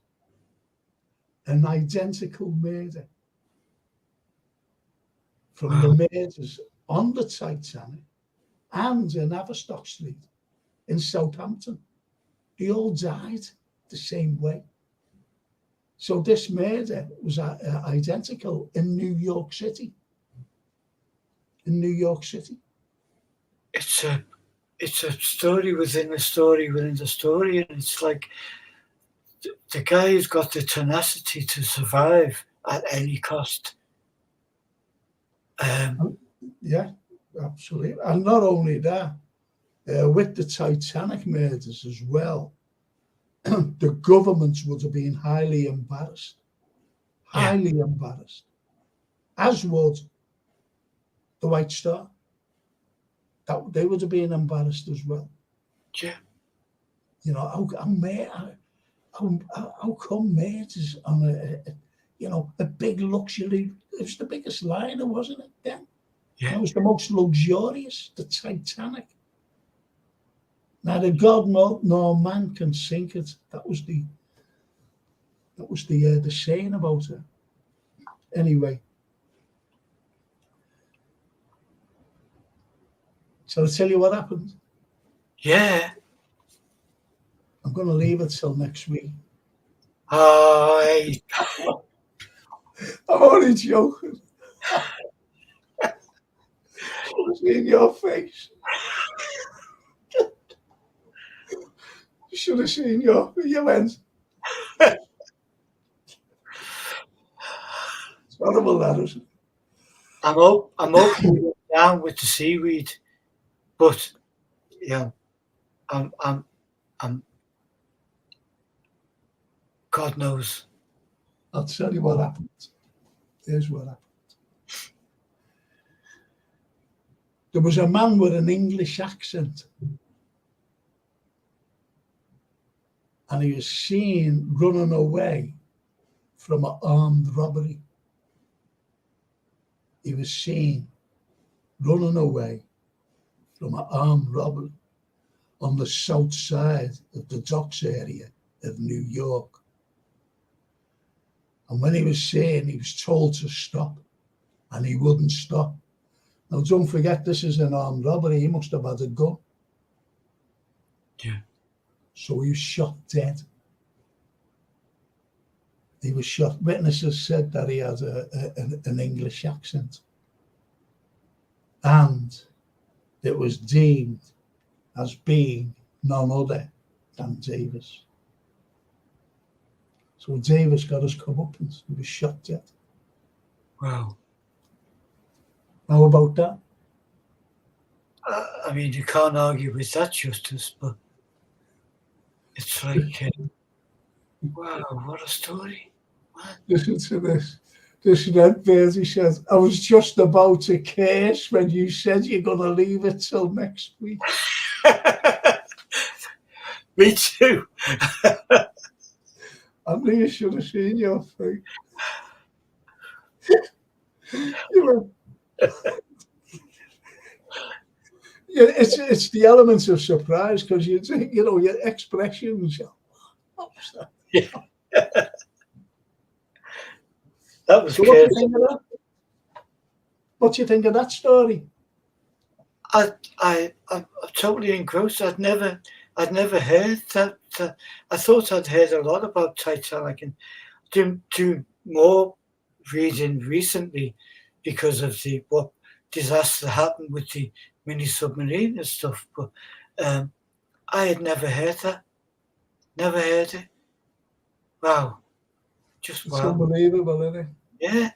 an identical murder from the murders on the Titanic and in Haverstock Street in Southampton. They all died the same way. So this murder was identical in New York City. It's a story within a story within the story, and it's like the guy who's got the tenacity to survive at any cost. Yeah, absolutely. And not only that, with the Titanic murders as well, the government would have been highly embarrassed, as would the White Star. That they would have been embarrassed as well. Yeah. How come murders on a big luxury? It was the biggest liner, wasn't it then? Yeah. It was the most luxurious, the Titanic. Neither God nor man can sink it. That was That was the saying about it. Anyway, shall I tell you what happened? Yeah. I'm going to leave it till next week. I I'm only joking. Should have seen your face. You should have seen you went. It's horrible, that isn't it? I'm open down with the seaweed, but I'm God knows. I'll tell you what happened. Here's what happened. There was a man with an English accent, and he was seen running away from an armed robbery. He was seen running away from an armed robbery on the south side of the docks area of New York. And when he was seen, he was told to stop, and he wouldn't stop. Now, don't forget, this is an armed robbery. He must have had a gun. Yeah. So he was shot dead. He was shot. Witnesses said that he had an English accent. And it was deemed as being none other than Davis. So Davis got his comeuppance. He was shot dead. Wow. How about that? I mean, you can't argue with that, Justice, but it's like, wow, what a story. What? Listen to this. This Red Beardy says, I was just about to curse when you said you're going to leave it till next week. Me too. I knew you should have seen your face. You were, yeah, it's the elements of surprise, because you think, your expressions. What was that? Yeah. That was So what do you think of that? What do you think of that story? I'm totally engrossed. I'd never heard that. I thought I'd heard a lot about Titanic, and do more reading recently because of what disaster happened with the mini submarine and stuff. But I had never heard that. Never heard it. Wow. Just It's wow. unbelievable, isn't it? Yeah.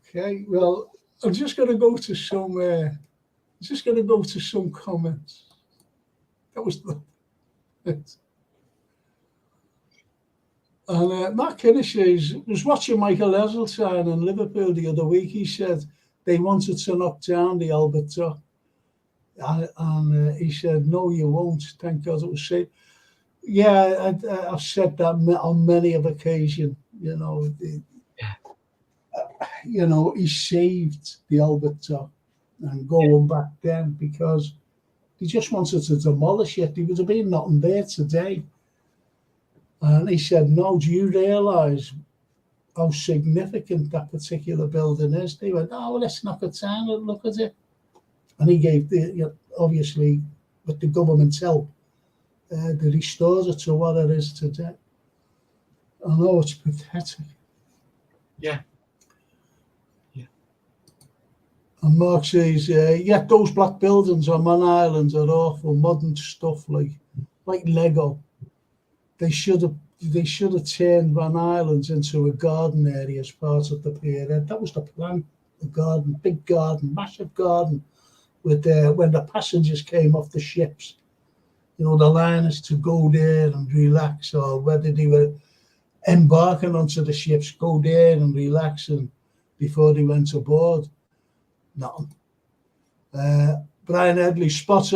Okay. Well, I'm just going to go to some comments. That was the. And Matt Kinnish was watching Michael Heseltine in Liverpool the other week. He said they wanted to knock down the Albert Dock. And he said, no, you won't. Thank God it was safe. Yeah, I've said that on many of occasions. He saved the Albert Dock and going back then, because he just wanted to demolish it. There would have been nothing there today. And he said, no, do you realise how significant that particular building is? They went, oh, well, let's knock it down and look at it. And he gave, obviously, with the government's help, they restored it to what it is today. I know, it's pathetic. Yeah. And Mark says, yet those black buildings on Man Island are awful modern stuff like Lego. They should have turned Van Island into a garden area as part of the period. That was the plan. A garden, big garden, massive garden, with when the passengers came off the ships, the liners to go there and relax, or whether they were embarking onto the ships, go there and relax, and before they went aboard. Nothing. Brian Edley, spot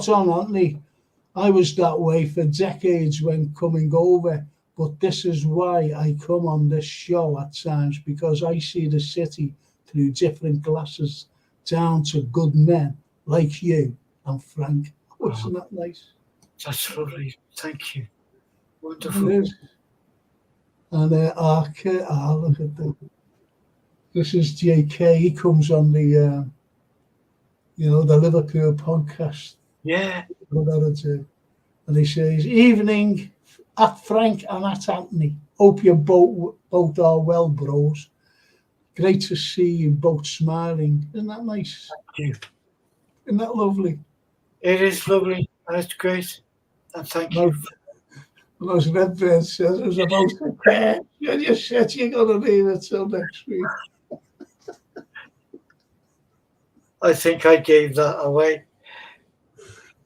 on, Anthony. I was that way for decades when coming over, but this is why I come on this show at times, because I see the city through different glasses, down to good men like you and Frank. Wasn't that nice? That's lovely. Thank you. Wonderful. It is. And look at that. This is JK. He comes on the, the Liverpool podcast. Yeah. And he says, "Evening at Frank and at Anthony. Hope you both are well, bros. Great to see you both smiling. Isn't that nice? Thank you. Isn't that lovely?" It is lovely. That's great. And thank you. And as Redbeard says, it was about to pay. You just said you're going to leave it till next week. I think I gave that away.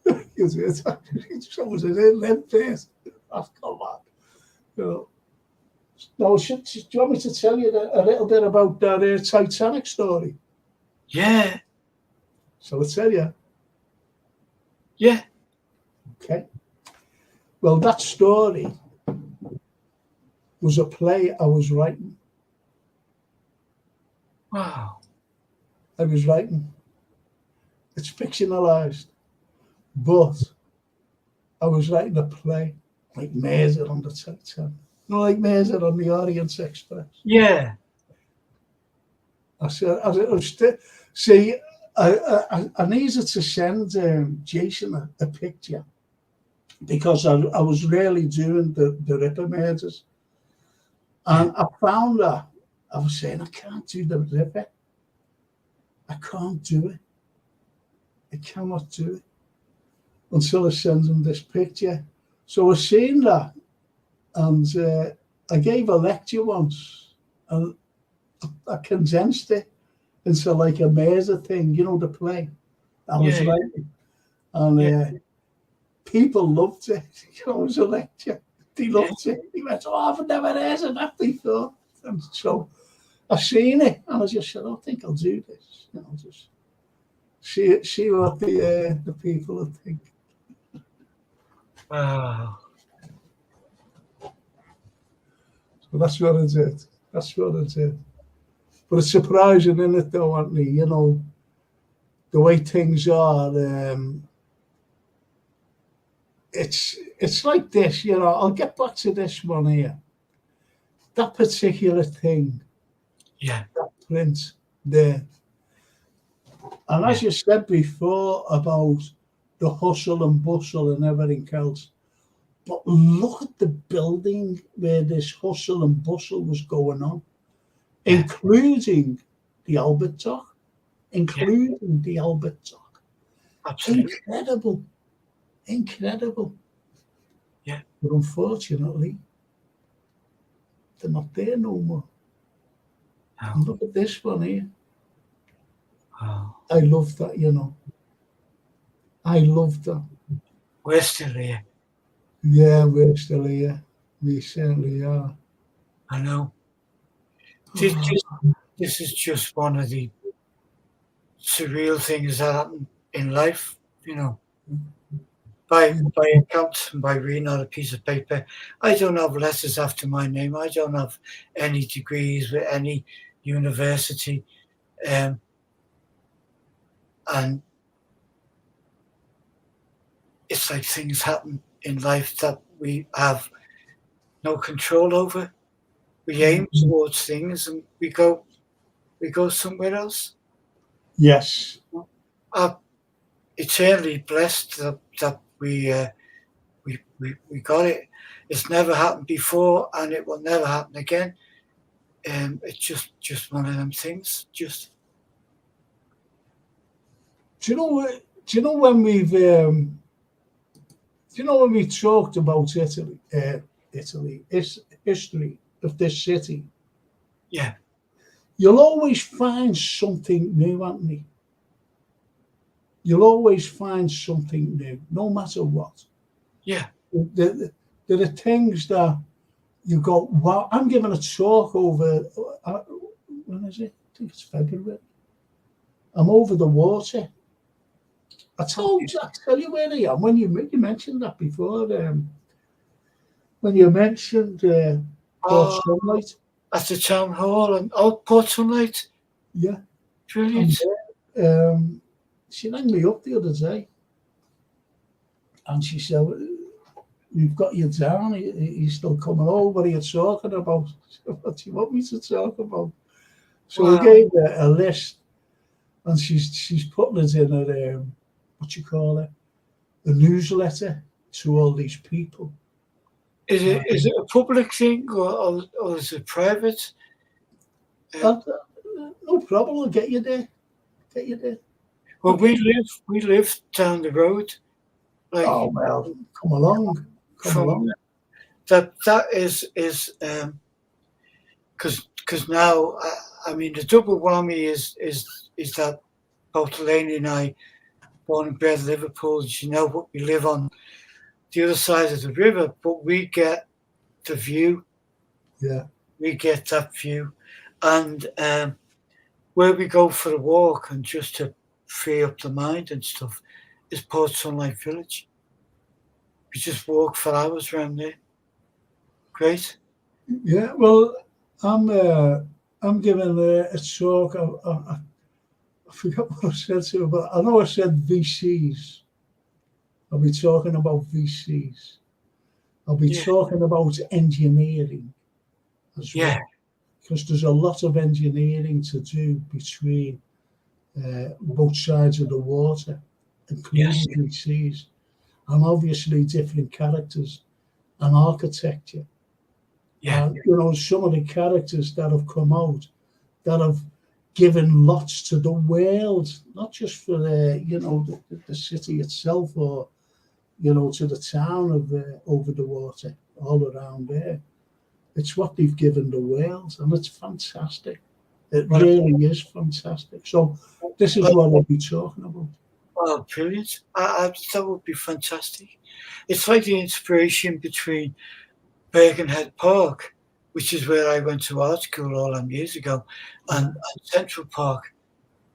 So was it in Redbeard? I've come back. Now, do you want me to tell you a little bit about that Titanic story? Yeah. Shall I tell you? Yeah. Okay. Well, that story was a play I was writing. Wow. I was writing. It's fictionalized, but I was writing a play like Mazer on the Titanic. Like Mazer on the Orient Express. Yeah. I needed to send Jason a picture because I was really doing the Ripper murders. And I found that I was saying, I can't do the Ripper. I can't do it. I cannot do it until I send him this picture. So I seen that, and I gave a lecture once, and I condensed it into like a Mazer thing, the play I was writing. And people loved it. It was a lecture. They loved it. He went, "Oh, I've never heard of that before." And so I seen it, and I just said, "I think I'll do this. Just see what the people will think." Wow. So that's what I did. That's what I did. But it's surprising, isn't it, though, Anthony? The way things are. It's like this, I'll get back to this one here. That particular thing. Yeah. That print there. And as you said before about the hustle and bustle and everything else, but look at the building where this hustle and bustle was going on, including the Albert Dock, the Albert Dock. Absolutely. Incredible. Yeah. But unfortunately, they're not there no more. Oh. And look at this one here. Oh. I love that, I love that. We're still here. Yeah, we're still here. We certainly are. I know. This is just one of the surreal things that happen in life, By account and by reading on a piece of paper, I don't have letters after my name. I don't have any degrees with any university. And it's like things happen in life that we have no control over. We aim towards things and we go somewhere else. Yes. I'm eternally blessed that we got it. It's never happened before, and it will never happen again. It's just one of them things. Just. Do you know when we talked about Italy, history of this city? Yeah. You'll always find something new, Anthony. You'll always find something new, no matter what. Yeah. There are things that you go, wow, I'm giving a talk over, when is it? I think it's February. I'm over the water. I tell you where I am. When you mentioned that before, when you mentioned Port Sunlight. At the town hall and Port Sunlight. Yeah. Brilliant. She rang me up the other day and she said, we've got you down. He's still coming over. What are you talking about? What do you want me to talk about? So Wow. we gave her a list, and she's putting it in her what you call it, a newsletter to all these people. Is it a public thing or is it private? No problem. I'll get you there. Get you there. Well, we live down the road. Like, oh well, come along. Come along. That is because now I mean the double whammy is that both Delaney and I, born and bred Liverpool, you know, what we live on the other side of the river, but we get the view. Yeah. We get that view. And where we go for a walk and just to free up the mind and stuff is Port Sunlight Village. We just walk for hours around there. Great. Yeah, well, I'm giving a talk. I forgot what I said to her, but I know I said VCs. I'll be talking about VCs. I'll be talking about engineering as well, because there's a lot of engineering to do between both sides of the water, including VCs, and obviously different characters and architecture. Yeah. And, you know, some of the characters that have come out that have given lots to the world, not just for the city itself or, you know, to the town of over the water, all around there. It's what they've given the world, and it's fantastic. It really is fantastic. So this is what I'll be talking about. Oh, brilliant. That would be fantastic. It's like the inspiration between Birkenhead Park, which is where I went to art school all them years ago, and Central Park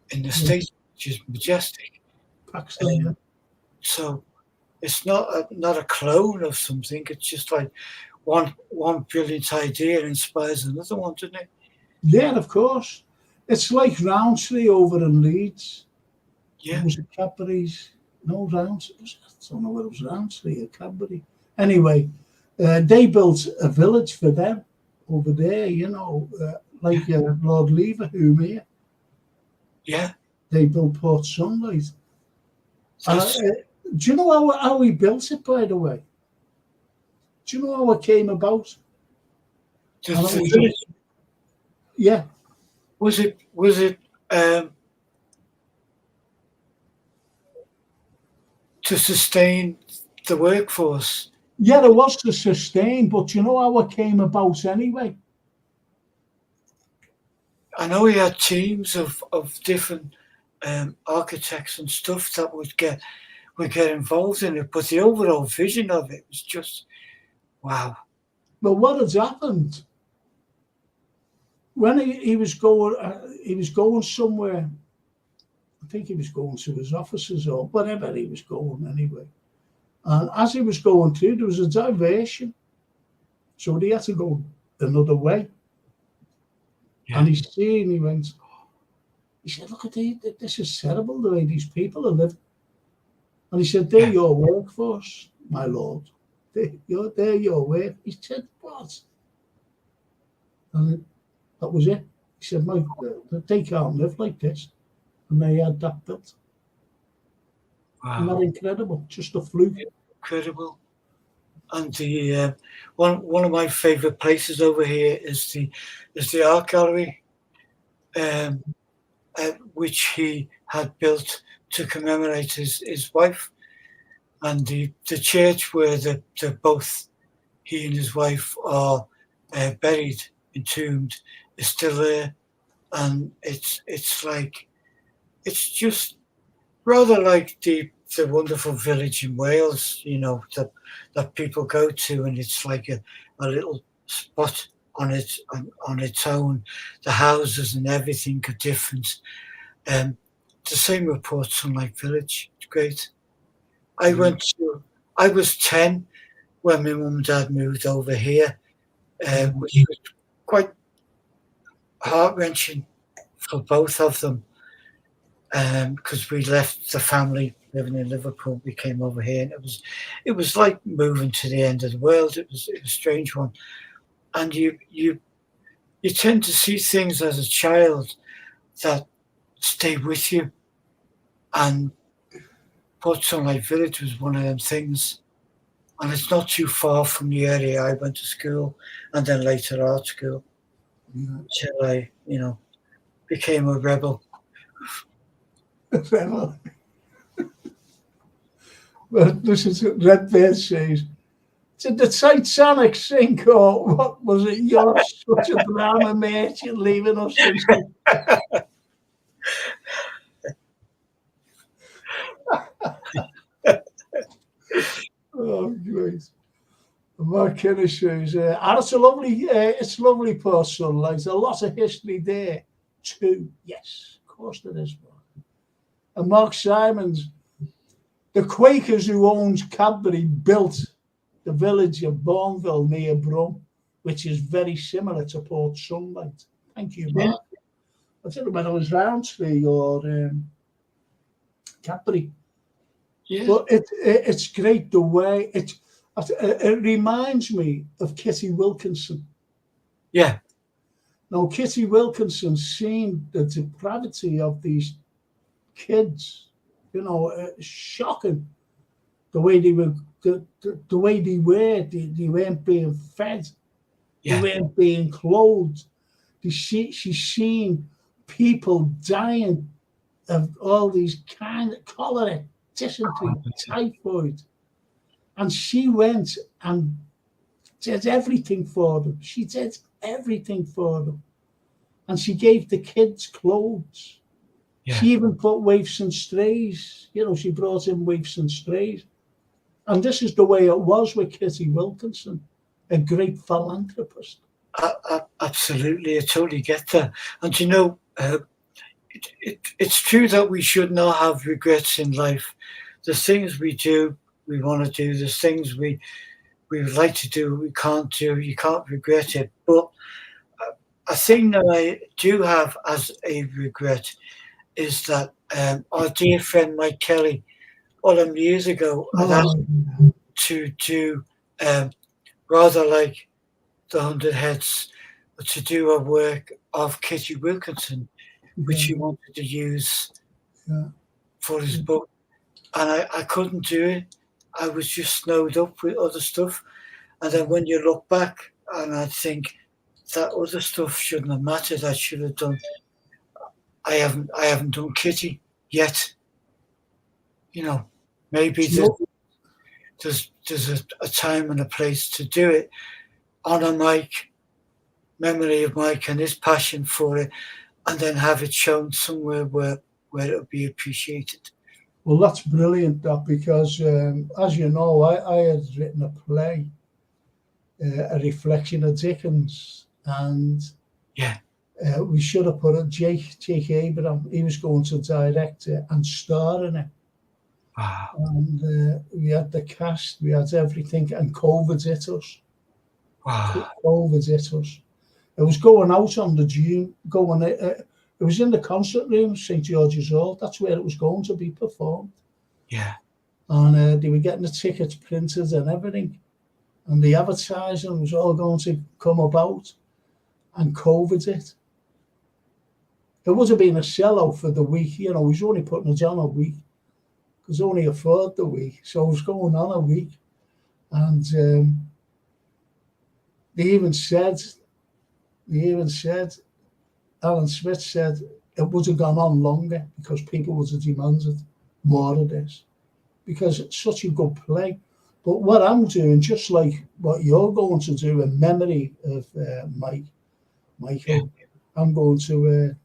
in the States, which is majestic. So it's not a clone of something. It's just like one brilliant idea inspires another one, doesn't it? Yeah, of course. It's like Roundsley over in Leeds. Yeah. Was it Cadbury's? No, Roundsley. I don't know whether it was Roundsley or Cadbury. Anyway, they built a village for them over there, you know, like Lord Leverhulme. Yeah. They built Port Sunlight. Do you know how he built it, by the way? Do you know how it came about? The village. Yeah. Was it to sustain the workforce? Yeah, it was to sustain, but you know how it came about anyway? I know he had teams of different architects and stuff that would get involved in it, but the overall vision of it was just wow. Well, what had happened when he was going somewhere? I think he was going to his offices or wherever he was going anyway. And as he was going through, there was a diversion. So he had to go another way. Yeah. And he said, look at this is terrible, the way these people are living. And he said, they're your workforce, my lord. They're your work. He said, what? And that was it. He said, they can't live like this. And they had that built. Wow. Isn't that incredible? Just a fluke. Incredible. And the one of my favourite places over here is the art gallery, which he had built to commemorate his wife, and the church where both he and his wife are buried, entombed, is still there, and it's just rather like the wonderful village in Wales, you know, that people go to, and it's like a little spot on its own. The houses and everything are different. The same with Port Sunlight Village. It's great. I was 10 when my mum and dad moved over here, which was quite heart-wrenching for both of them, because we left the family living in Liverpool. We came over here, and it was like moving to the end of the world. It was a strange one, and you tend to see things as a child that stay with you, and Port Sunlight Village was one of them things. And it's not too far from the area I went to school, and then later art school, till I, became a rebel. Rebel. But this is what Redbeard says. Did the Titanic sink, or what was it? You're such a drama, mate. You're leaving us. Oh, great. Mark Kenny says, and it's lovely Port Sunlight. A lot of history there too. Yes, of course there is. And Mark Simons, the Quakers who owns Cadbury built the village of Bourneville near Brum, which is very similar to Port Sunlight. Thank you, Mark. Yeah. I don't know whether it was Roundtree or Cadbury. Yeah. But it's great the way it reminds me of Kitty Wilkinson. Yeah. Now, Kitty Wilkinson seen the depravity of these kids, shocking. The way they were, the way they were, they weren't being fed. Yeah. They weren't being clothed. She's seen people dying of all these kind of cholera, dysentery, typhoid. And she went and did everything for them. She did everything for them. And she gave the kids clothes. Yeah. She even put waifs and strays. She brought in waifs and strays. And this is the way it was with Kitty Wilkinson, a great philanthropist. Absolutely, I totally get that. And it's true that we should not have regrets in life. The things we do, we want to do. The things we would like to do, we can't do. You can't regret it. But a thing that I do have as a regret is that our dear friend Mike Kelly, all them years ago, had asked to do rather like the 100 Heads, to do a work of Kitty Wilkinson, which he wanted to use for his book. And I couldn't do it. I was just snowed up with other stuff. And then when you look back, and I think that other stuff shouldn't have mattered. I should have done. I haven't done Kitty yet. Maybe there's a time and a place to do it. Honor Mike, memory of Mike and his passion for it, and then have it shown somewhere where it'll be appreciated. Well, that's brilliant, that, because as you know, I had written a play, a reflection of Dickens, and we should have put it. Jake Abraham, he was going to direct it and star in it. Wow. And we had the cast, we had everything, and COVID hit us. Wow. COVID hit us. It was going out on the June, it was in the concert room, St. George's Hall. That's where it was going to be performed. Yeah. And they were getting the tickets printed and everything. And the advertising was all going to come about. And COVID hit. It would have been a sellout for the week. He was only putting it on a week. Because only afford the week. So it was going on a week. And they even said, Alan Smith said it would have gone on longer because people would have demanded more of this, because it's such a good play. But what I'm doing, just like what you're going to do in memory of Michael, I'm going to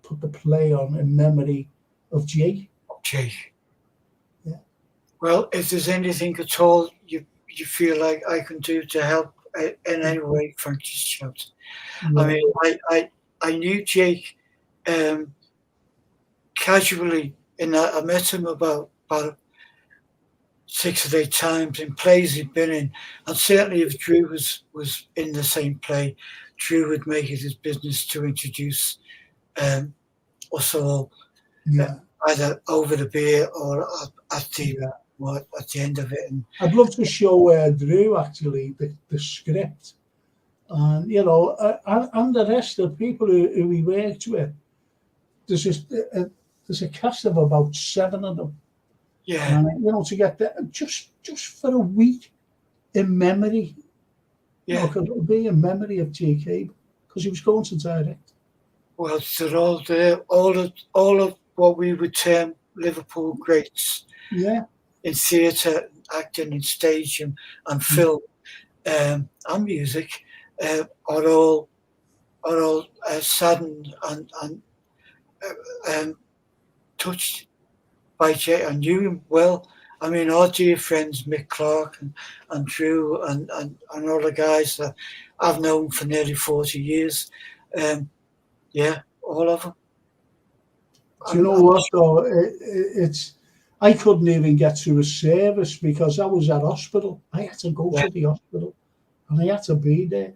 put the play on in memory of Jake. Yeah. Well, if there's anything at all you feel like I can do to help in any way, Frank, just shout. Yeah. I mean, I knew Jake casually in that I met him about 6 or 8 times in plays he'd been in, and certainly if Drew was in the same play, Drew would make it his business to introduce us all. Yeah. either over the beer or at the Yeah. at the end of it. And I'd love to show Drew actually the script, and and the rest of the people who we worked with. There's just there's a cast of about 7 of them, yeah, and to get that just for a week in memory, yeah. because it'll be in memory of GK because he was going to direct. Well, they're all there. All of what we would term Liverpool greats. Yeah. In theatre, acting, in stage, and film, and music, are all saddened and touched by Jay. I knew him well. I mean, our dear friends Mick Clark and Drew and all the guys that I've known for nearly 40 years. Yeah, all of them. Do you know what though? It's I couldn't even get to a service because I was at hospital. I had to go to the hospital, and I had to be there.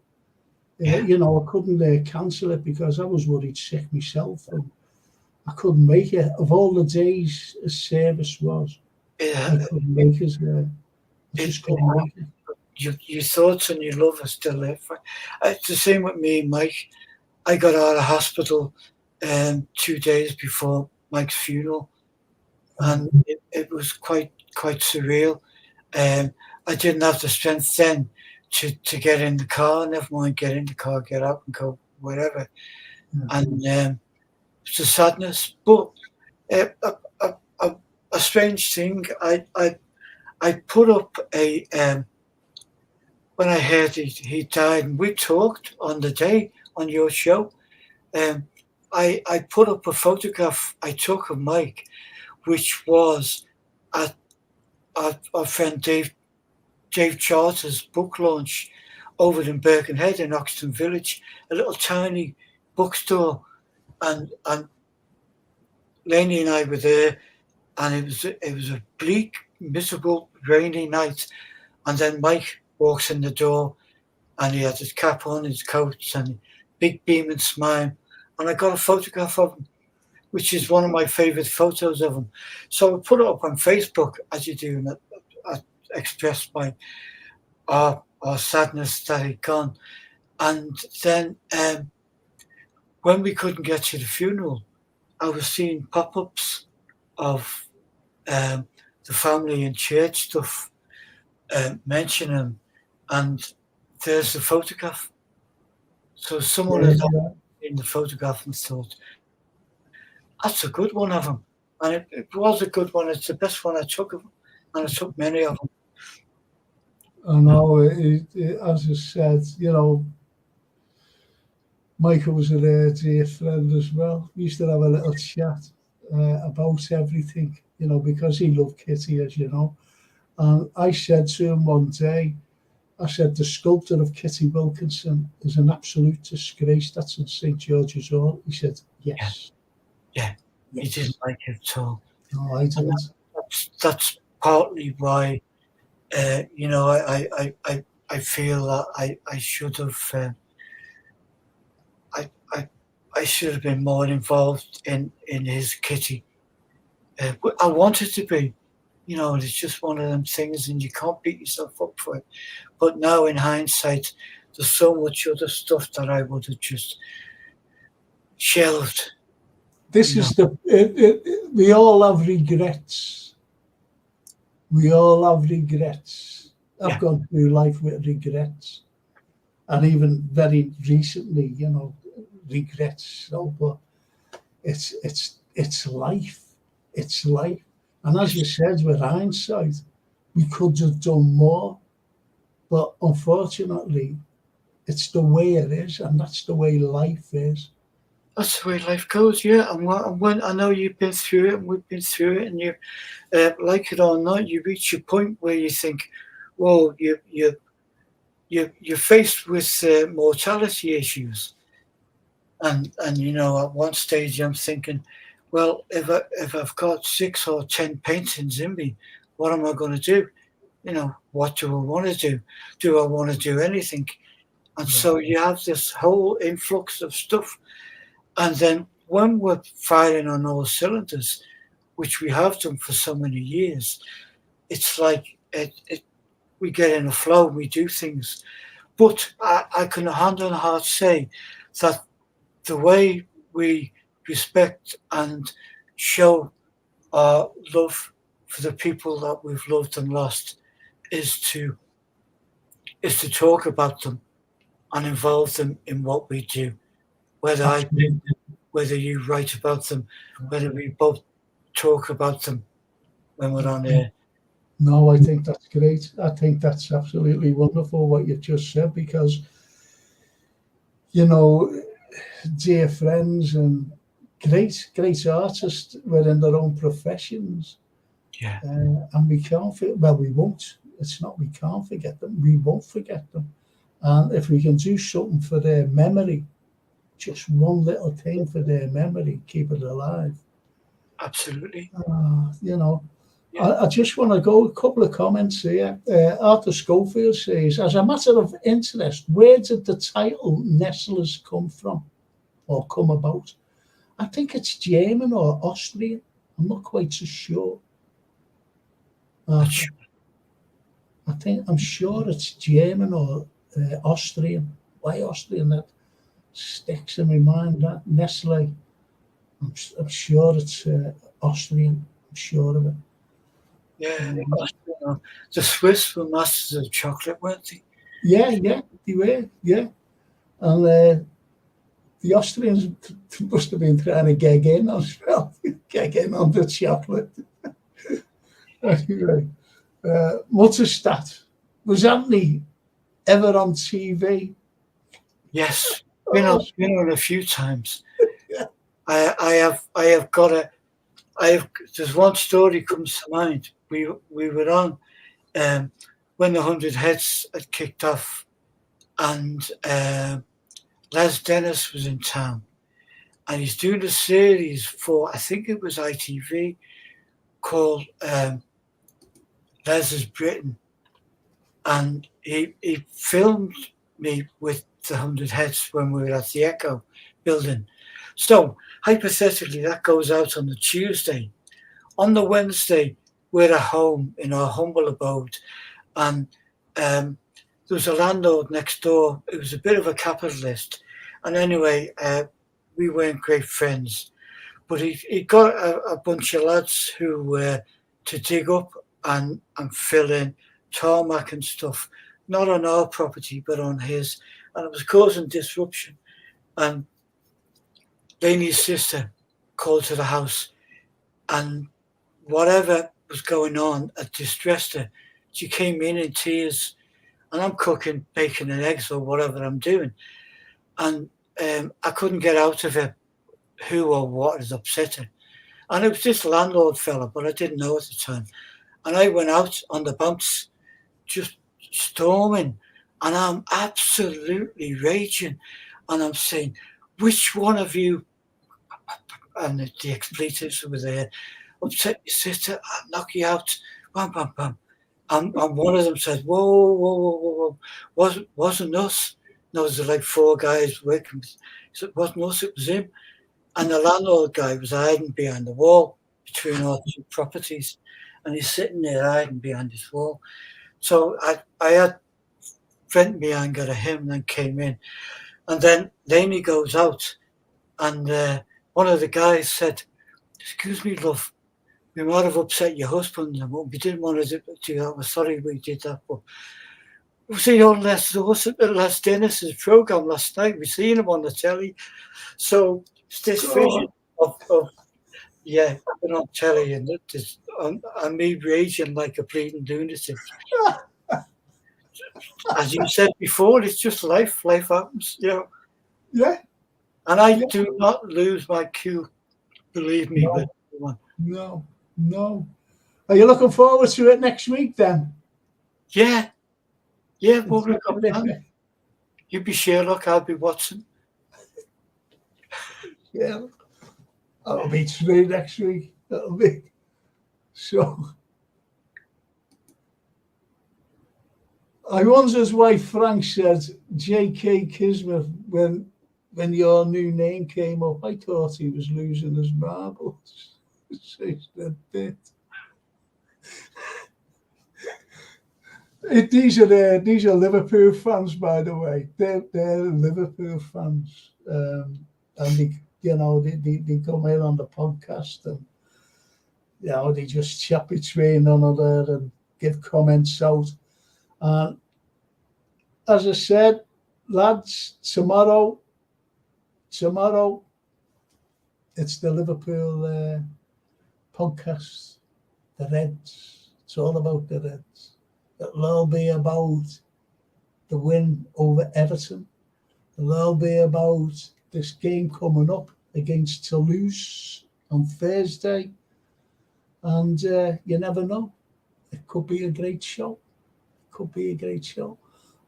Yeah. I couldn't cancel it because I was worried sick myself, and I couldn't make it. Of all the days a service was, I couldn't make it. I just couldn't make it. Your thoughts and your love are still there. It's the same with me and Mike. I got out of hospital 2 days before Mike's funeral, and it was quite surreal. I didn't have the strength then to get in the car, never mind get in the car, get out and go wherever. And it's a sadness, but a strange thing. I put up when I heard he died, and we talked on the day on your show. I put up a photograph I took of Mike, which was at our friend Dave Charter's book launch over in Birkenhead in Oxton Village, a little tiny bookstore, and Lainey and I were there, and it was a bleak, miserable, rainy night, and then Mike walks in the door, and he had his cap on, his coat, and big beaming smile, and I got a photograph of him, which is one of my favourite photos of him. So I put it up on Facebook, as you do, and I expressed our sadness that he'd gone. And then when we couldn't get to the funeral, I was seeing pop-ups of the family and church stuff mentioning him, and there's the photograph. So someone had seen the photograph and thought, that's a good one of him. And it was a good one. It's the best one I took of him. And I took many of them. I know, as I said, Michael was a dear friend as well. We used to have a little chat about everything, because he loved Kitty, as you know. And I said to him one day, I said, the sculptor of Kitty Wilkinson is an absolute disgrace. That's in St. George's Hall. He said, yes. Yeah. He didn't like it at all. No, I didn't. That's partly why, I feel that I should have, I should have been more involved in his Kitty. I wanted to be, it's just one of them things, and you can't beat yourself up for it. But now, in hindsight, there's so much other stuff that I would have just shelved. This is we all have regrets. We all have regrets. I've gone through life with regrets, and even very recently, regrets. But it's life. It's life. And as you said, with hindsight, we could have done more, but unfortunately, it's the way it is, and that's the way life is. That's the way life goes, yeah. And when I know you've been through it, and we've been through it, and you, like it or not, you reach a point where you think, well, you're faced with mortality issues, and at one stage I'm thinking, well, if I've got 6 or 10 paintings in me, what am I going to do? What do I want to do? Do I want to do anything? And so you have this whole influx of stuff. And then when we're firing on all cylinders, which we have done for so many years, it's like we get in a flow, we do things. But I can hand on heart say that the way we respect and show our love for the people that we've loved and lost is to talk about them and involve them in what we do. Whether I do, whether you write about them, whether we both talk about them when we're on air. No, I think that's great. I think that's absolutely wonderful what you've just said, because, you know, dear friends and great artists were in their own professions. Yeah. And we can't, we won't. It's not we can't forget them. We won't forget them. And if we can do something for their memory, just one little thing for their memory, keep it alive. Absolutely. You know, I just want to go a couple of comments here. Arthur Schofield says, as a matter of interest, where did the title Nestlers come from or come about? I think it's German or Austrian. I'm not quite so sure. I'm sure it's German or Austrian. Why Austrian? That sticks in my mind. That Nestle. I'm sure it's Austrian. I'm sure of it. Yeah, the Swiss were masters of chocolate, weren't they? Yeah, they were. Yeah, and the Austrians must have been trying to gag in as well, gag in on the chocolate. Anyway, Mutterstadt, was Anthony ever on TV? Yes, been on a few times. Yeah. I have got a. There's one story comes to mind. We were on when the 100 Heads had kicked off, and Les Dennis was in town, and he's doing a series for, I think it was ITV, called Les is Britain, and he filmed me with the 100 Heads when we were at the Echo building. So hypothetically, that goes out on the Tuesday. On the Wednesday, we're at home in our humble abode, and there was a landlord next door. It was a bit of a capitalist, and anyway, we weren't great friends. But he got a bunch of lads who were to dig up and fill in tarmac and stuff, not on our property but on his, and it was causing disruption. And Lainey's sister called to the house, and whatever was going on had distressed her. She came in tears, and I'm cooking bacon and eggs or whatever I'm doing, and I couldn't get out of her who or what had upset her. And it was this landlord fella, but I didn't know at the time. And I went out on the bounce, just storming, and I'm absolutely raging, and I'm saying, which one of you, and the expletives were there, upset your sister, I'll knock you out, bam, bam, bam. And one of them said, whoa, wasn't us. No, there was like 4 guys working. He said, it wasn't us, it was him. And the landlord guy was hiding behind the wall between our 2 properties. And he's sitting there hiding behind this wall. So I had vent my anger at him and then came in. And then Lainey goes out, and one of the guys said, excuse me, love, we might have upset your husband, and we didn't want to do that. We're sorry we did that. But we see on Les Dennis's program last night. We seen him on the telly. So it's this vision of been on telly and me raging like a bleeding lunatic. As you said before, it's just life. Life happens, you know. Yeah. And I do not lose my cool, believe me. No. Are you looking forward to it next week then? Yeah. We'll look up that. You'll be Sherlock, I'll be Watson. Yeah. That'll be 3 next week. That'll be so. I wonder why Frank said J.K. Kismet when your new name came up. I thought he was losing his marbles. Says Red Bert. These are Liverpool fans, by the way. They're Liverpool fans, and they come in on the podcast and they just chat between one another and give comments out. And as I said, lads, tomorrow it's the Liverpool podcast, the Reds. It's all about the Reds. It'll all be about the win over Everton. It'll all be about this game coming up against Toulouse on Thursday. And you never know. It could be a great show.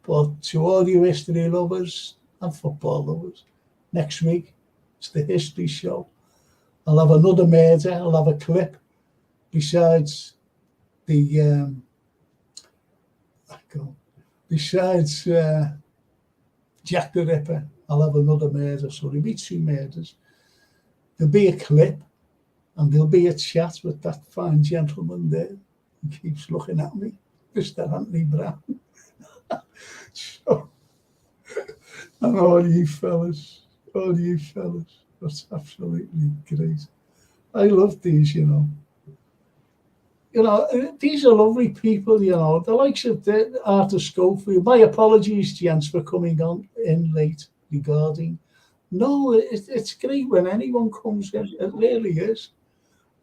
But to all you history lovers and football lovers, next week it's the history show. I'll have another murder. I'll have a clip besides the Jack the Ripper. I'll have another murder. So there'll be 2 murders. There'll be a clip and there'll be a chat with that fine gentleman there. He keeps looking at me, Mr. Anthony Brown. So, and all you fellas, that's absolutely great. I love these, these are lovely people, the likes of Arthur Schofield. My apologies, gents, for coming on in late regarding. No, it's great when anyone comes in. It really is.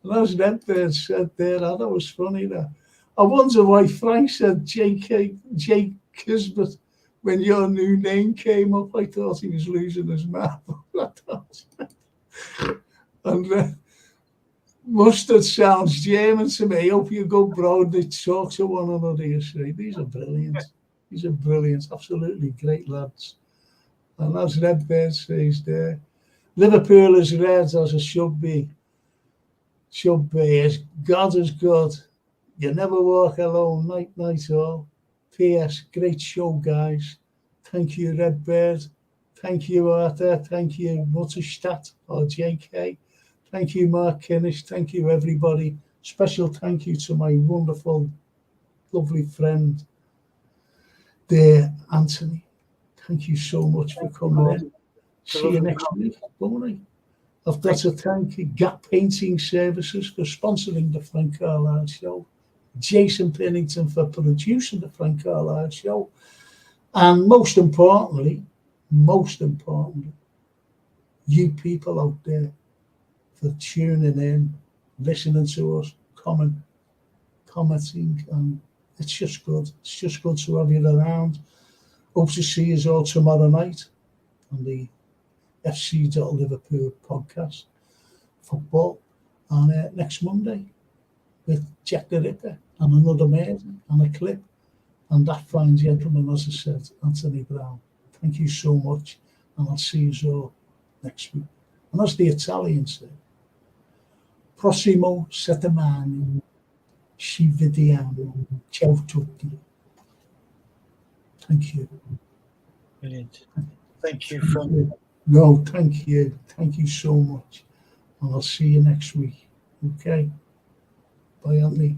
And as Redbird said there, I thought it was funny that I wonder why Frank said J. Kisbet when your new name came up. I thought he was losing his mind. And mustard sounds German to me. Hope you go broad. They talk to one another, you see. These are brilliant. Absolutely great lads. And as Redbird says there, Liverpool is Reds as it should be. As God is good. You never walk alone. Night all. P.S. Great show, guys. Thank you, Redbird. Thank you, Arthur. Thank you, Mutterstadt or JK. Thank you, Mark Kinnish. Thank you, everybody. Special thank you to my wonderful, lovely friend there, Anthony. Thank you so much for coming in. See you next week, won't I? I've got to thank Gap Painting Services for sponsoring the Frank Carlyle Show, Jason Pennington for producing the Frank Carlyle Show, and most importantly, you people out there for tuning in, listening to us, commenting, and it's just good. It's just good to have you around. Hope to see you all tomorrow night on the FC Liverpool podcast, football, and next Monday with Jack the Ripper and another man and a clip. And that fine gentleman, as I said, Anthony Brown. Thank you so much, and I'll see you all next week. And as the Italians say, prossimo settimana, ci vediamo. Ciao tutti. Thank you. Brilliant. Thank you, Frank. No, thank you. Thank you so much. And I'll see you next week. Okay? Bye, Anthony.